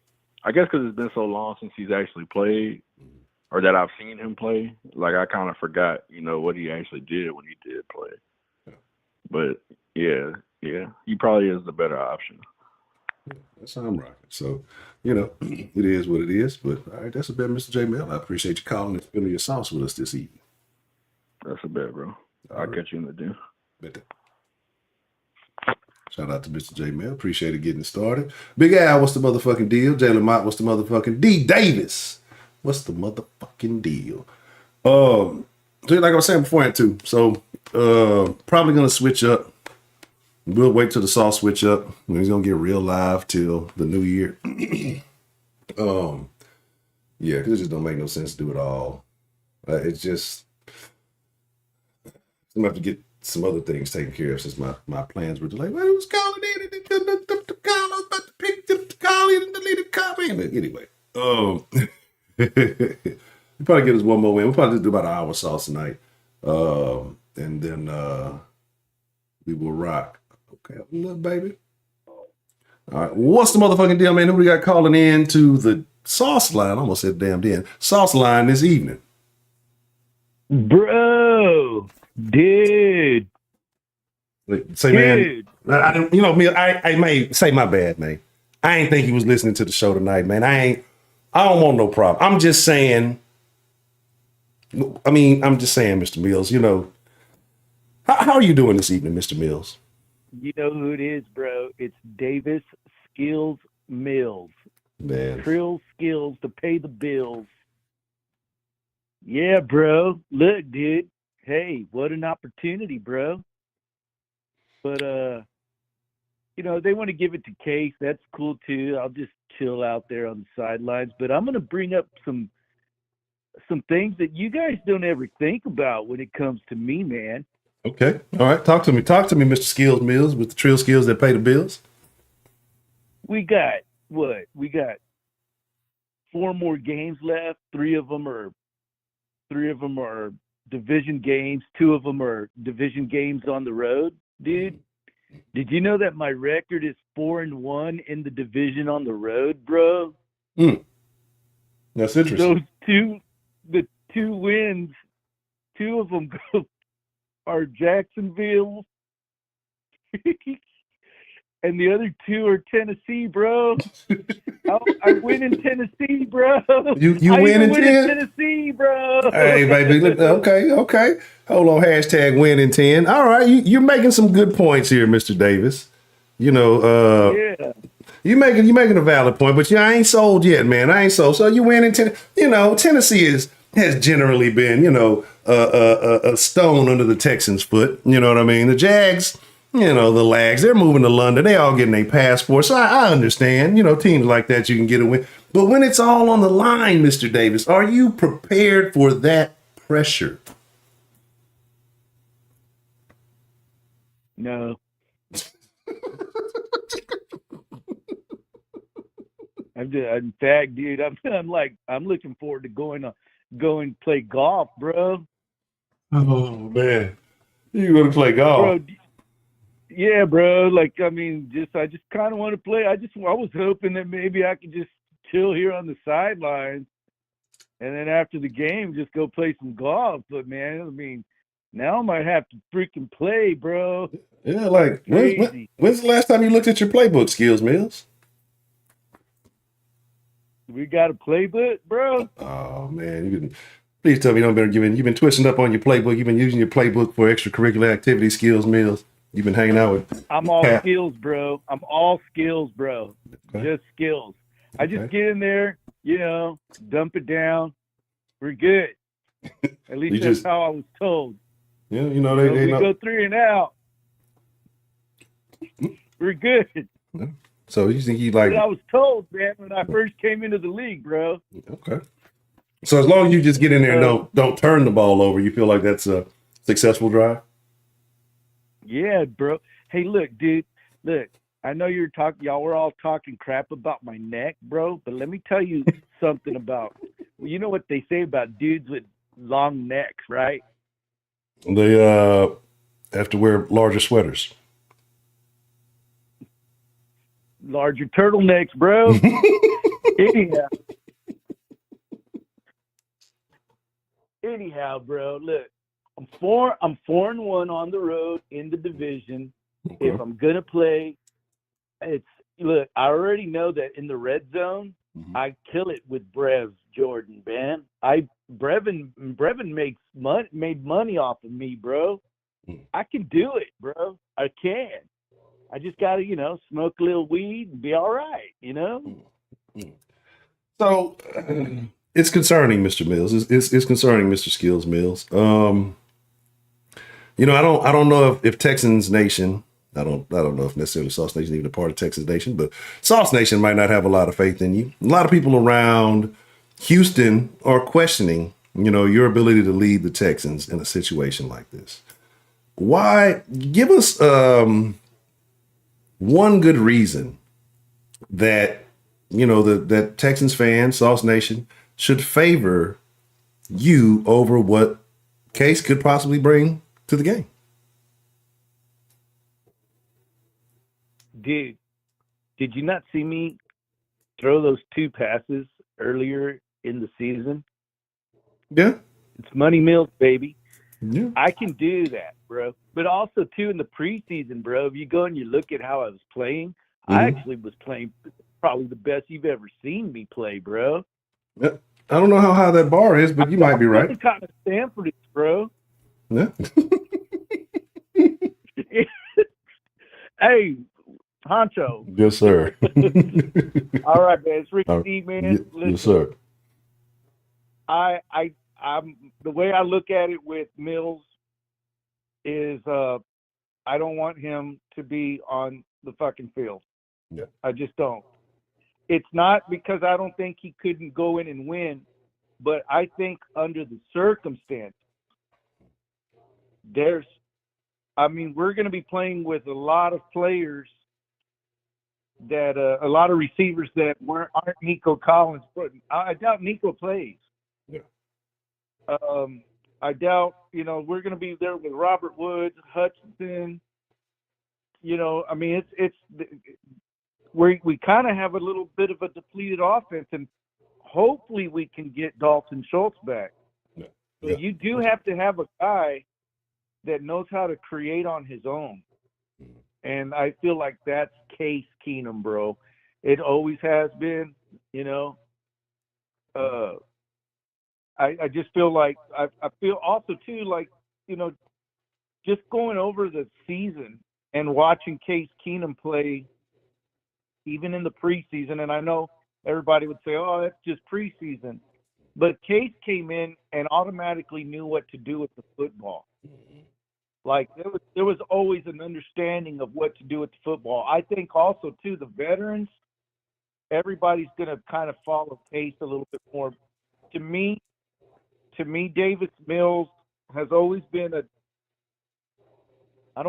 Speaker 5: I guess because it's been so long since he's actually played, or that I've seen him play, like, I kind of forgot, what he actually did when he did play.
Speaker 4: Yeah.
Speaker 5: But yeah, he probably is the better option.
Speaker 4: That's how I'm rocking. So, it is what it is. But all right, that's a bet, Mr. J. Mel. I appreciate you calling and spilling your sauce with us this evening.
Speaker 5: That's a bet, bro. I'll catch you in the deal.
Speaker 4: Bet that. Shout out to Mr. J Mel. Appreciate it getting started. Big Al, what's the motherfucking deal? Jalen Mott, what's the motherfucking D Davis? What's the motherfucking deal? So like I was saying beforehand too. So probably gonna switch up. We'll wait till the sauce switch up. He's gonna get real live till the new year. Yeah, because it just don't make no sense to do it all. It's just I'm gonna have to get some other things taken care of since my plans were delayed. Well, it was calling in and the call. I was about to pick the call in and delete a copy. Anyway, we'll probably get us one more win. We'll probably just do about an hour sauce tonight. And then we will rock. Okay, look, baby. All right, what's the motherfucking deal, man? Who we got calling in to the sauce line? I almost said damn den. Sauce line this evening.
Speaker 6: Bro, dude.
Speaker 4: Say,
Speaker 6: dude.
Speaker 4: Man, I may say my bad, man. I ain't think he was listening to the show tonight, man. I don't want no problem. I'm just saying, Mr. Mills, how are you doing this evening, Mr. Mills?
Speaker 6: You know who it is, bro. It's Davis Skills Mills.
Speaker 4: Man.
Speaker 6: Trill skills to pay the bills. Yeah, bro. Look, dude. Hey, what an opportunity, bro. But, they want to give it to Case. That's cool, too. I'll just chill out there on the sidelines. But I'm going to bring up some things that you guys don't ever think about when it comes to me, man.
Speaker 4: Okay. All right. Talk to me, Mr. Skills Mills, with the Trill skills that pay the bills.
Speaker 6: We got what? We got 4 more games left. 3 of them are division games. 2 of them are division games on the road, dude. Did you know that my record is 4-1 in the division on the road, bro?
Speaker 4: That's interesting.
Speaker 6: The 2 wins, 2 of them are Jacksonville, and the other 2 are Tennessee, bro. I win in Tennessee, bro.
Speaker 4: You win in
Speaker 6: Tennessee, bro.
Speaker 4: Hey, baby. Okay. Hold on. Hashtag win in 10. All right. You're making some good points here, Mr. Davis.
Speaker 6: Yeah.
Speaker 4: You're making a valid point, but I ain't sold yet, man. I ain't sold. So you win in Tennessee has generally been, a stone under the Texans' foot. You know what I mean? The Jags, the lags, they're moving to London. They all getting their passports. So I understand, teams like that, you can get a win. But when it's all on the line, Mr. Davis, are you prepared for that pressure?
Speaker 6: No. In fact, dude, I'm looking forward to going play golf, bro.
Speaker 4: Oh man, you gonna play golf,
Speaker 6: bro? Yeah, bro. I just kind of want to play. I was hoping that maybe I could just chill here on the sidelines, and then after the game, just go play some golf. But man, now I might have to freaking play, bro.
Speaker 4: Yeah, when's the last time you looked at your playbook, Skills Mills?
Speaker 6: We got a playbook, bro.
Speaker 4: Oh man, please tell me you've been twisting up on your playbook. You've been using your playbook for extracurricular activity, Skills Mills. You've been hanging out with.
Speaker 6: I'm all skills, bro. Okay. Just skills. I just get in there, dump it down. We're good. At least that's how I was told.
Speaker 4: Yeah,
Speaker 6: we go 3 and out. We're good.
Speaker 4: Yeah. So you think
Speaker 6: I was told, man, when I first came into the league, bro.
Speaker 4: Okay. So as long as you just get in there and don't turn the ball over, you feel like that's a successful drive?
Speaker 6: Yeah, bro. Hey, look, dude. Look, I know y'all were all talking crap about my neck, bro, but let me tell you something about, you know what they say about dudes with long necks, right?
Speaker 4: They have to wear larger sweaters.
Speaker 6: Larger turtlenecks, bro. Anyhow, bro. Look, I'm 4-1 on the road in the division. Okay. If I'm gonna play, I already know that in the red zone, I kill it with Brev Jordan, man. Brevin made money off of me, bro. I can do it, bro. I can. I just got to, smoke a little weed and be all right,
Speaker 4: So it's concerning, Mr. Mills. It's concerning, Mr. Skills Mills. I don't know if Texans Nation. I don't know if necessarily Sauce Nation even a part of Texas Nation, but Sauce Nation might not have a lot of faith in you. A lot of people around Houston are questioning, your ability to lead the Texans in a situation like this. Why? Give us one good reason that that Texans fans, Sauce Nation, should favor you over what Case could possibly bring to the game.
Speaker 6: Dude, did you not see me throw those 2 passes earlier in the season?
Speaker 4: Yeah.
Speaker 6: It's money mills, baby.
Speaker 4: Yeah.
Speaker 6: I can do that, bro. But also, too, in the preseason, bro, if you go and you look at how I was playing, I actually was playing probably the best you've ever seen me play, bro.
Speaker 4: Yeah. I don't know how high that bar is, but you might be right.
Speaker 6: Kind of Stanford, bro.
Speaker 4: Yeah.
Speaker 6: Hey, honcho.
Speaker 4: Yes, sir.
Speaker 6: All right, man. It's Ricky D, man.
Speaker 4: Yes, sir.
Speaker 6: I'm the way I look at it with Mills is I don't want him to be on the fucking field.
Speaker 4: Yeah.
Speaker 6: I just don't. It's not because I don't think he couldn't go in and win, but I think under the circumstance, we're going to be playing with a lot of players that a lot of receivers that aren't Nico Collins. But I doubt Nico plays.
Speaker 4: Yeah.
Speaker 6: I doubt, we're going to be there with Robert Woods, Hutchinson. We kind of have a little bit of a depleted offense, and hopefully we can get Dalton Schultz back.
Speaker 4: Yeah.
Speaker 6: But you do have to have a guy that knows how to create on his own. And I feel like that's Case Keenum, bro. It always has been, I just feel like I feel also too like, just going over the season and watching Case Keenum play even in the preseason, and I know everybody would say, oh, that's just preseason. But Case came in and automatically knew what to do with the football. Like there was always an understanding of what to do with the football. I think also too the veterans, everybody's going to kind of follow Case a little bit more. To me, Davis Mills has always been I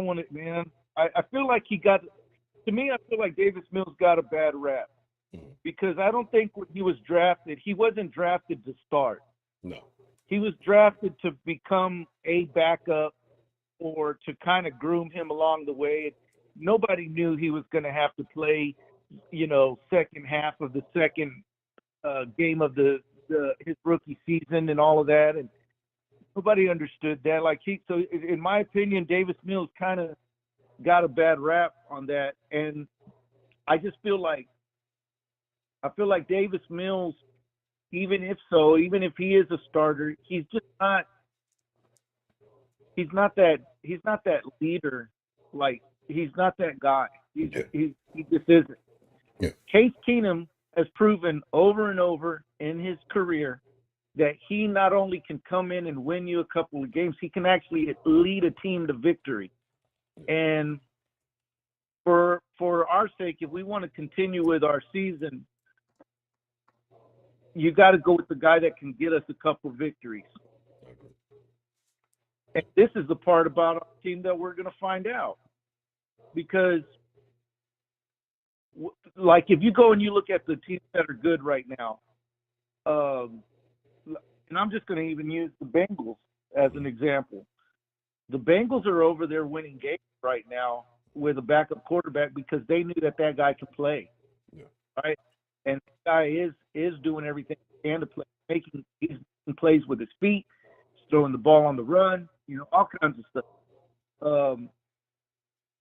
Speaker 6: feel like I feel like Davis Mills got a bad rap because I don't think when he was drafted, he wasn't drafted to start.
Speaker 4: No.
Speaker 6: He was drafted to become a backup or to kind of groom him along the way. Nobody knew he was going to have to play, second half of the second game of his rookie season and all of that. And nobody understood that. So in my opinion, Davis Mills kind of got a bad rap on that. And I feel like Davis Mills, even if he is a starter, he's not that leader. Like, he's not that guy. He just isn't.
Speaker 4: Yeah.
Speaker 6: Case Keenum has proven over and over in his career that he not only can come in and win you a couple of games, he can actually lead a team to victory. And for our sake, if we want to continue with our season, you got to go with the guy that can get us a couple victories. And this is the part about our team that we're going to find out. Because, like, if you go and you look at the teams that are good right now, and I'm just going to even use the Bengals as an example. The Bengals are over there winning games right now with a backup quarterback because they knew that guy could play.
Speaker 4: Yeah. Right?
Speaker 6: And the guy is doing everything he can to play, making plays with his feet, throwing the ball on the run, all kinds of stuff.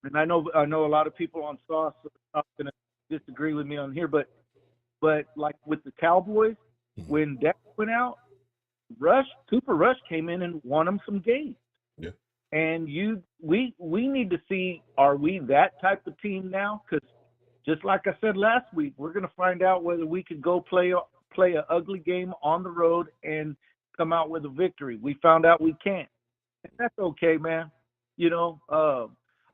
Speaker 6: And I know a lot of people on Sauce are going to disagree with me on here, but like with the Cowboys, when Dak went out, Cooper Rush came in and won them some games.
Speaker 4: Yeah.
Speaker 6: And we need to see, are we that type of team now? Because just like I said last week, we're going to find out whether we could go play an ugly game on the road and come out with a victory. We found out we can't. And that's okay, man.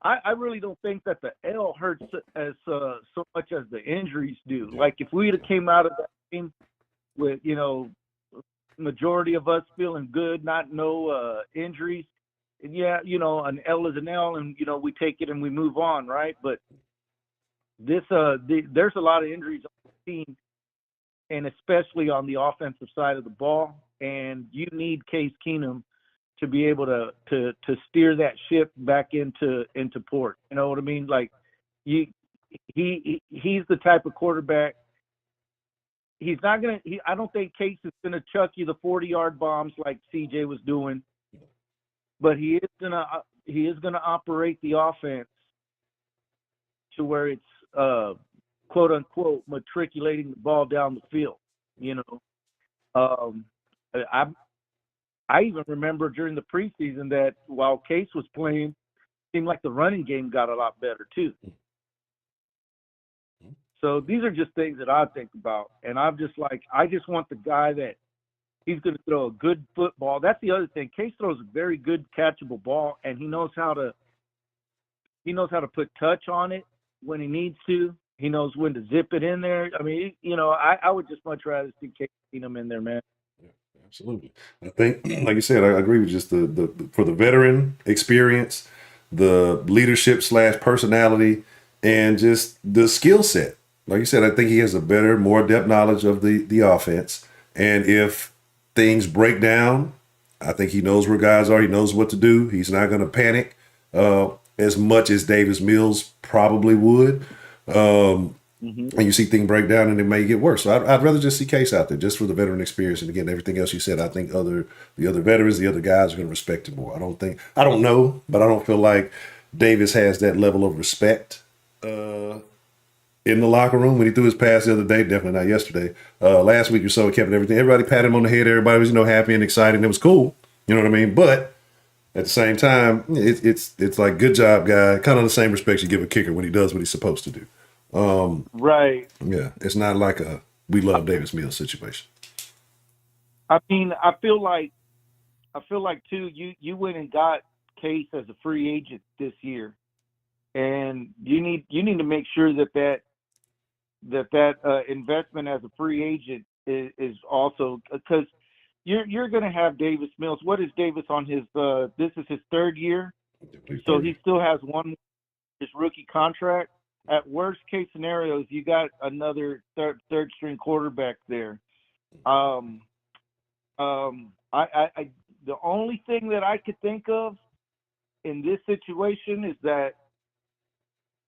Speaker 6: I really don't think that the L hurts as so much as the injuries do. Like if we'd have came out of that game with, majority of us feeling good, no injuries, yeah, an L is an L, and we take it and we move on, right? But there's a lot of injuries on the team, and especially on the offensive side of the ball, and you need Case Keenum to be able to steer that ship back into port. You know what I mean? Like he's the type of quarterback. He's not gonna. I don't think Case is gonna chuck you the 40-yard bombs like CJ was doing, but he is gonna operate the offense to where it's quote unquote matriculating the ball down the field. I even remember during the preseason that while Case was playing, it seemed like the running game got a lot better too. So these are just things that I think about. And I'm just like, I just want the guy that he's going to throw a good football. That's the other thing. Case throws a very good catchable ball, and he knows how to put touch on it when he needs to. He knows when to zip it in there. I mean, I would just much rather see Case Keenum in there, man.
Speaker 4: Absolutely. I think, like you said, I agree with just the for the veteran experience, the leadership / personality, and just the skill set. Like you said, I think he has a better, more depth knowledge of the offense. And if things break down, I think he knows where guys are. He knows what to do. He's not going to panic as much as Davis Mills probably would. And you see things break down and it may get worse. So I'd rather just see Case out there just for the veteran experience. And again, everything else you said, I think the other veterans, the other guys are going to respect him more. I don't know, but I don't feel like Davis has that level of respect in the locker room. When he threw his pass the other day, definitely not yesterday. Last week or so, he kept everything. Everybody patted him on the head. Everybody was, happy and excited. And it was cool. You know what I mean? But at the same time, it's like, good job, guy. Kind of the same respect you give a kicker when he does what he's supposed to do.
Speaker 6: Right.
Speaker 4: Yeah, it's not like a we love Davis Mills situation.
Speaker 6: I mean, I feel like too, you went and got Case as a free agent this year, and you need to make sure that investment as a free agent is also, because you're going to have Davis Mills. What is Davis on his? This is his third year, so he still has his rookie contract. At worst case scenarios, you got another third string quarterback there. The only thing that I could think of in this situation is that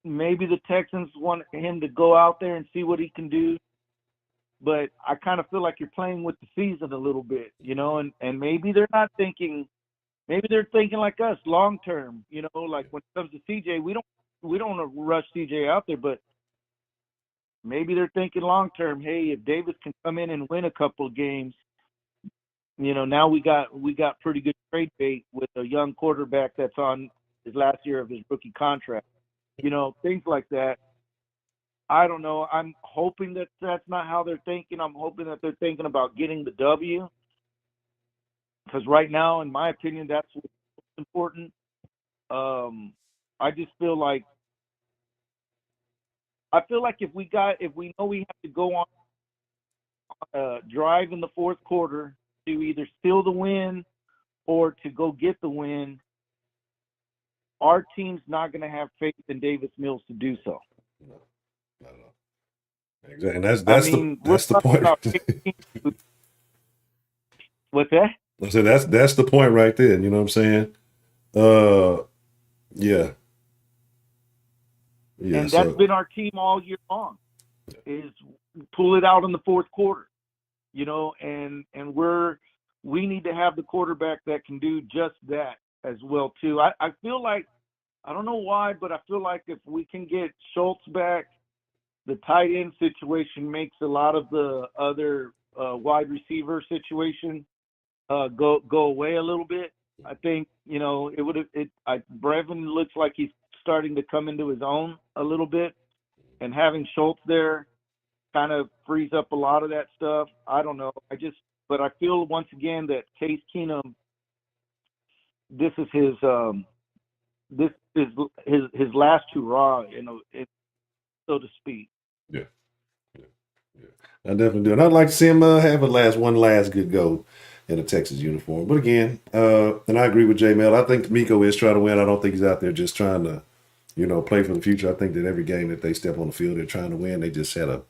Speaker 6: maybe the Texans want him to go out there and see what he can do. But I kind of feel like you're playing with the season a little bit, and maybe they're not thinking, maybe they're thinking like us long term, like when it comes to CJ, we don't want to rush CJ out there, but maybe they're thinking long term. Hey, if Davis can come in and win a couple of games, now we got pretty good trade bait with a young quarterback that's on his last year of his rookie contract. Things like that. I don't know. I'm hoping that that's not how they're thinking. I'm hoping that they're thinking about getting the W, because right now, in my opinion, that's what's important. I just feel like if we know we have to go on a drive in the fourth quarter to either steal the win or to go get the win, our team's not going to have faith in Davis Mills to do so.
Speaker 4: No, not at all. Exactly, and that's the point.
Speaker 6: What's that?
Speaker 4: I said that's the point right there. You know what I'm saying? Yeah.
Speaker 6: And that's been our team all year long, is pull it out in the fourth quarter, and we need to have the quarterback that can do just that as well too. I feel like, I don't know why, but I feel like if we can get Schultz back, the tight end situation makes a lot of the other wide receiver situation go away a little bit. I think, it would have. Brevin looks like he's starting to come into his own a little bit, and having Schultz there kind of frees up a lot of that stuff. I don't know. But I feel once again that Case Keenum, this is his last hurrah, so to speak.
Speaker 4: Yeah. I definitely do. And I'd like to see him have one last good go in a Texas uniform. But again, and I agree with J Mel. I think Miko is trying to win. I don't think he's out there just trying to, play for the future. I think that every game that they step on the field, they're trying to win. They just had a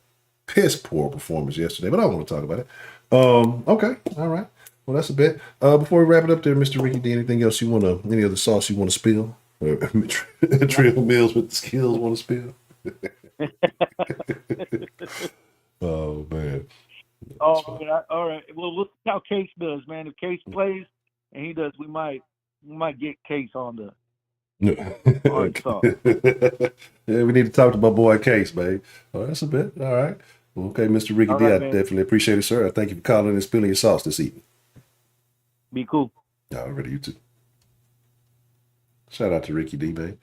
Speaker 4: piss poor performance yesterday, but I don't want to talk about it. Okay. All right. Well, that's a bit. Before we wrap it up there, Mr. Ricky D, anything else any other sauce you want to spill? Trill Mills with the skills want to spill? Oh, man.
Speaker 6: All right. Well, look how Case does, man. If Case plays and he does, we might get Case on the sauce.
Speaker 4: Yeah, we need to talk to my boy Case, babe. Oh, that's a bit. All right. Well, okay, Mr. Ricky D, I definitely appreciate it, sir. I thank you for calling and spilling your sauce this evening.
Speaker 6: Be cool.
Speaker 4: All right, you too. Shout out to Ricky D, babe.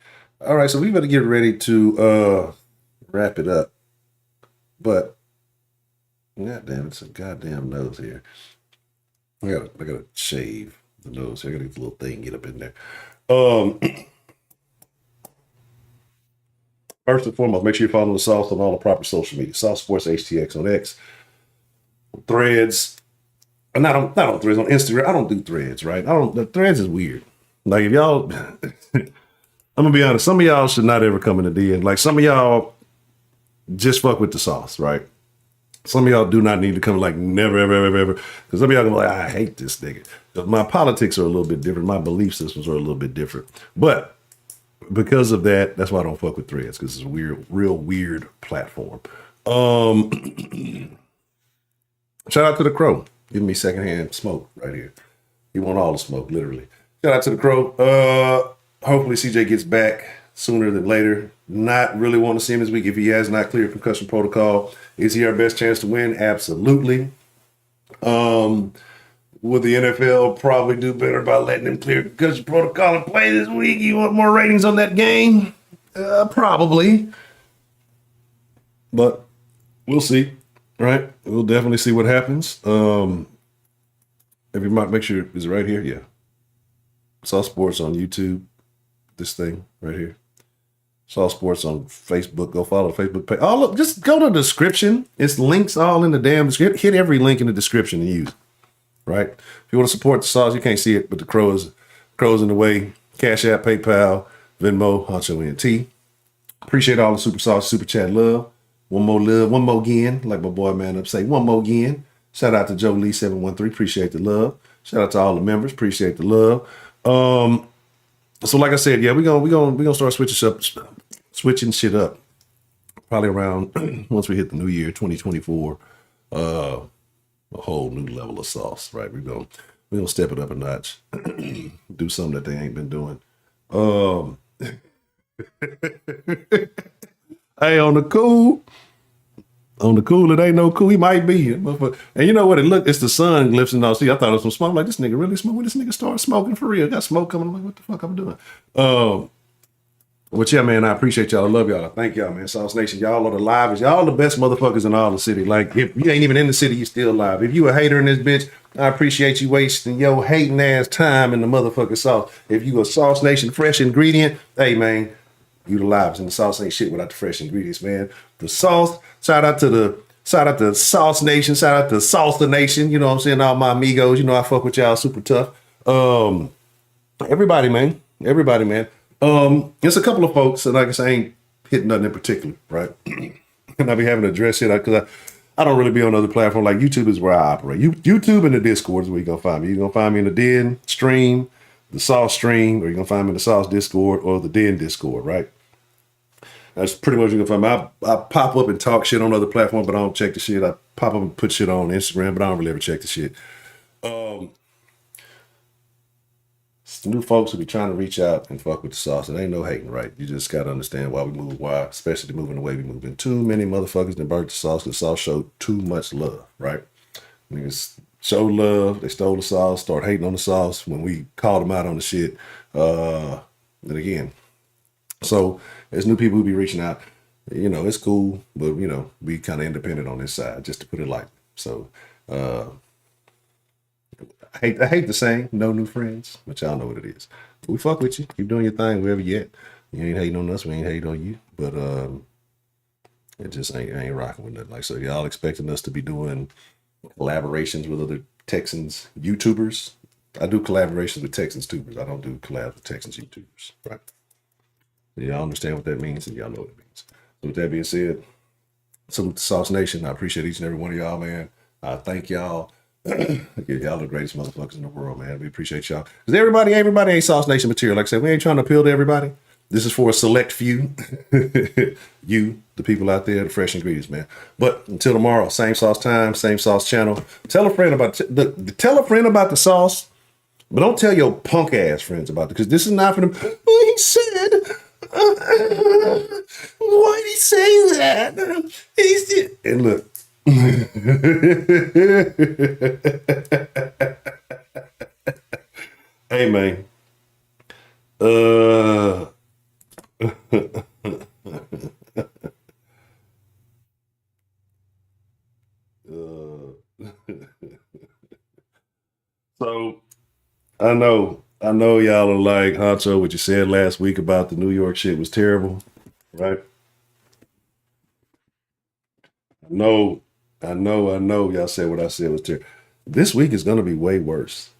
Speaker 4: All right, so we better get ready to wrap it up. But God damn, it's a goddamn nose here. I gotta shave the nose here. I gotta get the little thing get up in there. First and foremost, make sure you follow the Sauce on all the proper social media. Sauce Sports HTX on X, Threads. Not on Threads, on Instagram. I don't do Threads, right? The Threads is weird. Like if y'all, I'm gonna be honest. Some of y'all should not ever come in the DM. Like some of y'all just fuck with the sauce, right? Some of y'all do not need to come, like never, ever. Because some of y'all gonna be like, I hate this nigga. My politics are a little bit different. My belief systems are a little bit different. But because of that, that's why I don't fuck with Threads, because it's a real weird platform. Shout out to the Crow. Giving me secondhand smoke right here. He want all the smoke, literally. Shout out to the Crow. Hopefully CJ gets back sooner than later. Not really want to see him this week if he has not cleared concussion protocol. Is he our best chance to win? Absolutely. Would the NFL probably do better by letting him clear concussion protocol and play this week? You want more ratings on that game? Probably. But we'll see, right? We'll definitely see what happens. If you might make sure, is it right here? Yeah. Sauce Sports on YouTube. This thing right here. Sauce Sports on Facebook. Go follow the Facebook page. Just go to the description. It's links all in the damn description. Hit every link in the description and use it. Right? If you want to support the sauce, you can't see it, but the Crow's in the way. Cash App, PayPal, Venmo, Honcho NT. Appreciate all the super sauce, super chat love. One more again, like my boy man up say, one more again. Shout out to Joe Lee 713. Appreciate the love. Shout out to all the members. Appreciate the love. So like I said, yeah, we're gonna start switching shit up. Probably around once we hit the new year, 2024, a whole new level of sauce, right? We're gonna step it up a notch, do something that they ain't been doing. Hey, on the cool, it ain't no cool. He might be, and you know what? It's the sun glistening all. See, I thought it was some smoke. Like this nigga really smoke. When this nigga started smoking for real, got smoke coming. I'm like, what the fuck I'm doing? But yeah, man, I appreciate y'all. I love y'all. Thank y'all, man. Sauce Nation, y'all are the livest. Y'all the best motherfuckers in all the city. Like if you ain't even in the city, you still live. If you a hater in this bitch, I appreciate you wasting your hating ass time in the motherfucking sauce. If you a Sauce Nation fresh ingredient, hey man, you the livest. And the sauce ain't shit without the fresh ingredients, man. The sauce. Shout out to Sauce Nation. Shout out to Salsa Nation. You know what I'm saying? All my amigos. You know I fuck with y'all super tough. Everybody, man. There's a couple of folks, and like I say, I ain't hitting nothing in particular, right? And I be having to address it because I don't really be on other platforms. Like YouTube is where I operate. YouTube and the Discord is where you're going to find me. You're going to find me in the Den stream, the Sauce stream, or you're going to find me in the Sauce Discord or the Den Discord, right? That's pretty much what you're going to find me. I pop up and talk shit on other platforms, but I don't check the shit. I pop up and put shit on Instagram, but I don't really ever check the shit. New folks who be trying to reach out and fuck with the sauce. It ain't no hating, right? You just got to understand why we move, especially moving the way we moving. Too many motherfuckers that burnt the sauce because the sauce showed too much love, right? Niggas show love. They stole the sauce, start hating on the sauce when we called them out on the shit. And again, so there's new people who be reaching out. You know, it's cool, but you know, we kind of independent on this side, just to put it light. So I hate the saying, no new friends, but y'all know what it is. But we fuck with you. Keep doing your thing wherever you at. You ain't hating on us, we ain't hating on you. But it just ain't rocking with nothing. Like, so y'all expecting us to be doing collaborations with other Texans YouTubers. I do collaborations with Texans tubers. I don't do collabs with Texans YouTubers, right? Y'all understand what that means, and y'all know what it means. So with that being said, salute to Sauce Nation. I appreciate each and every one of y'all, man. Thank y'all. Y'all the greatest motherfuckers in the world, man. We appreciate y'all. Because everybody ain't Sauce Nation material. Like I said, we ain't trying to appeal to everybody. This is for a select few. You, the people out there, the fresh ingredients, man. But until tomorrow, same sauce time, same sauce channel. Tell a friend about the sauce, but don't tell your punk ass friends about it, because this is not for them. Oh, he said, why'd he say that? And look. Hey, man. So I know y'all are like, Honcho, what you said last week about the New York shit was terrible, right? I know y'all said what I said was terrible. This week is gonna be way worse.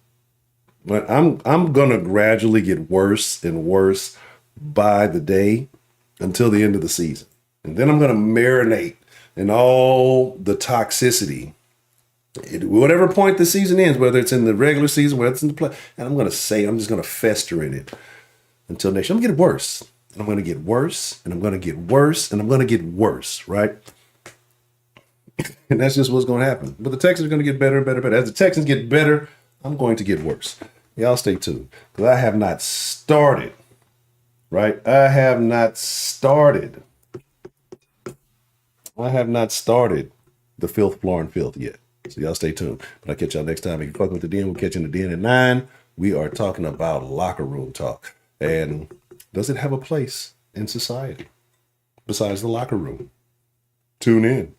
Speaker 4: But I'm gonna gradually get worse and worse by the day until the end of the season. And then I'm gonna marinate in all the toxicity. Whatever point the season ends, whether it's in the regular season, whether it's in the play, and I'm just gonna fester in it until next year. I'm gonna get worse. And I'm gonna get worse, and I'm gonna get worse, and I'm gonna get worse, right? And that's just what's gonna happen. But the Texans are gonna get better and better and better. As the Texans get better, I'm going to get worse. Y'all stay tuned. Because I have not started, right? I have not started the filth, floor, and filth yet. So y'all stay tuned. But I'll catch y'all next time. If you fucking with the Den, we'll catch you in the Den at 9. We are talking about locker room talk. And does it have a place in society besides the locker room? Tune in.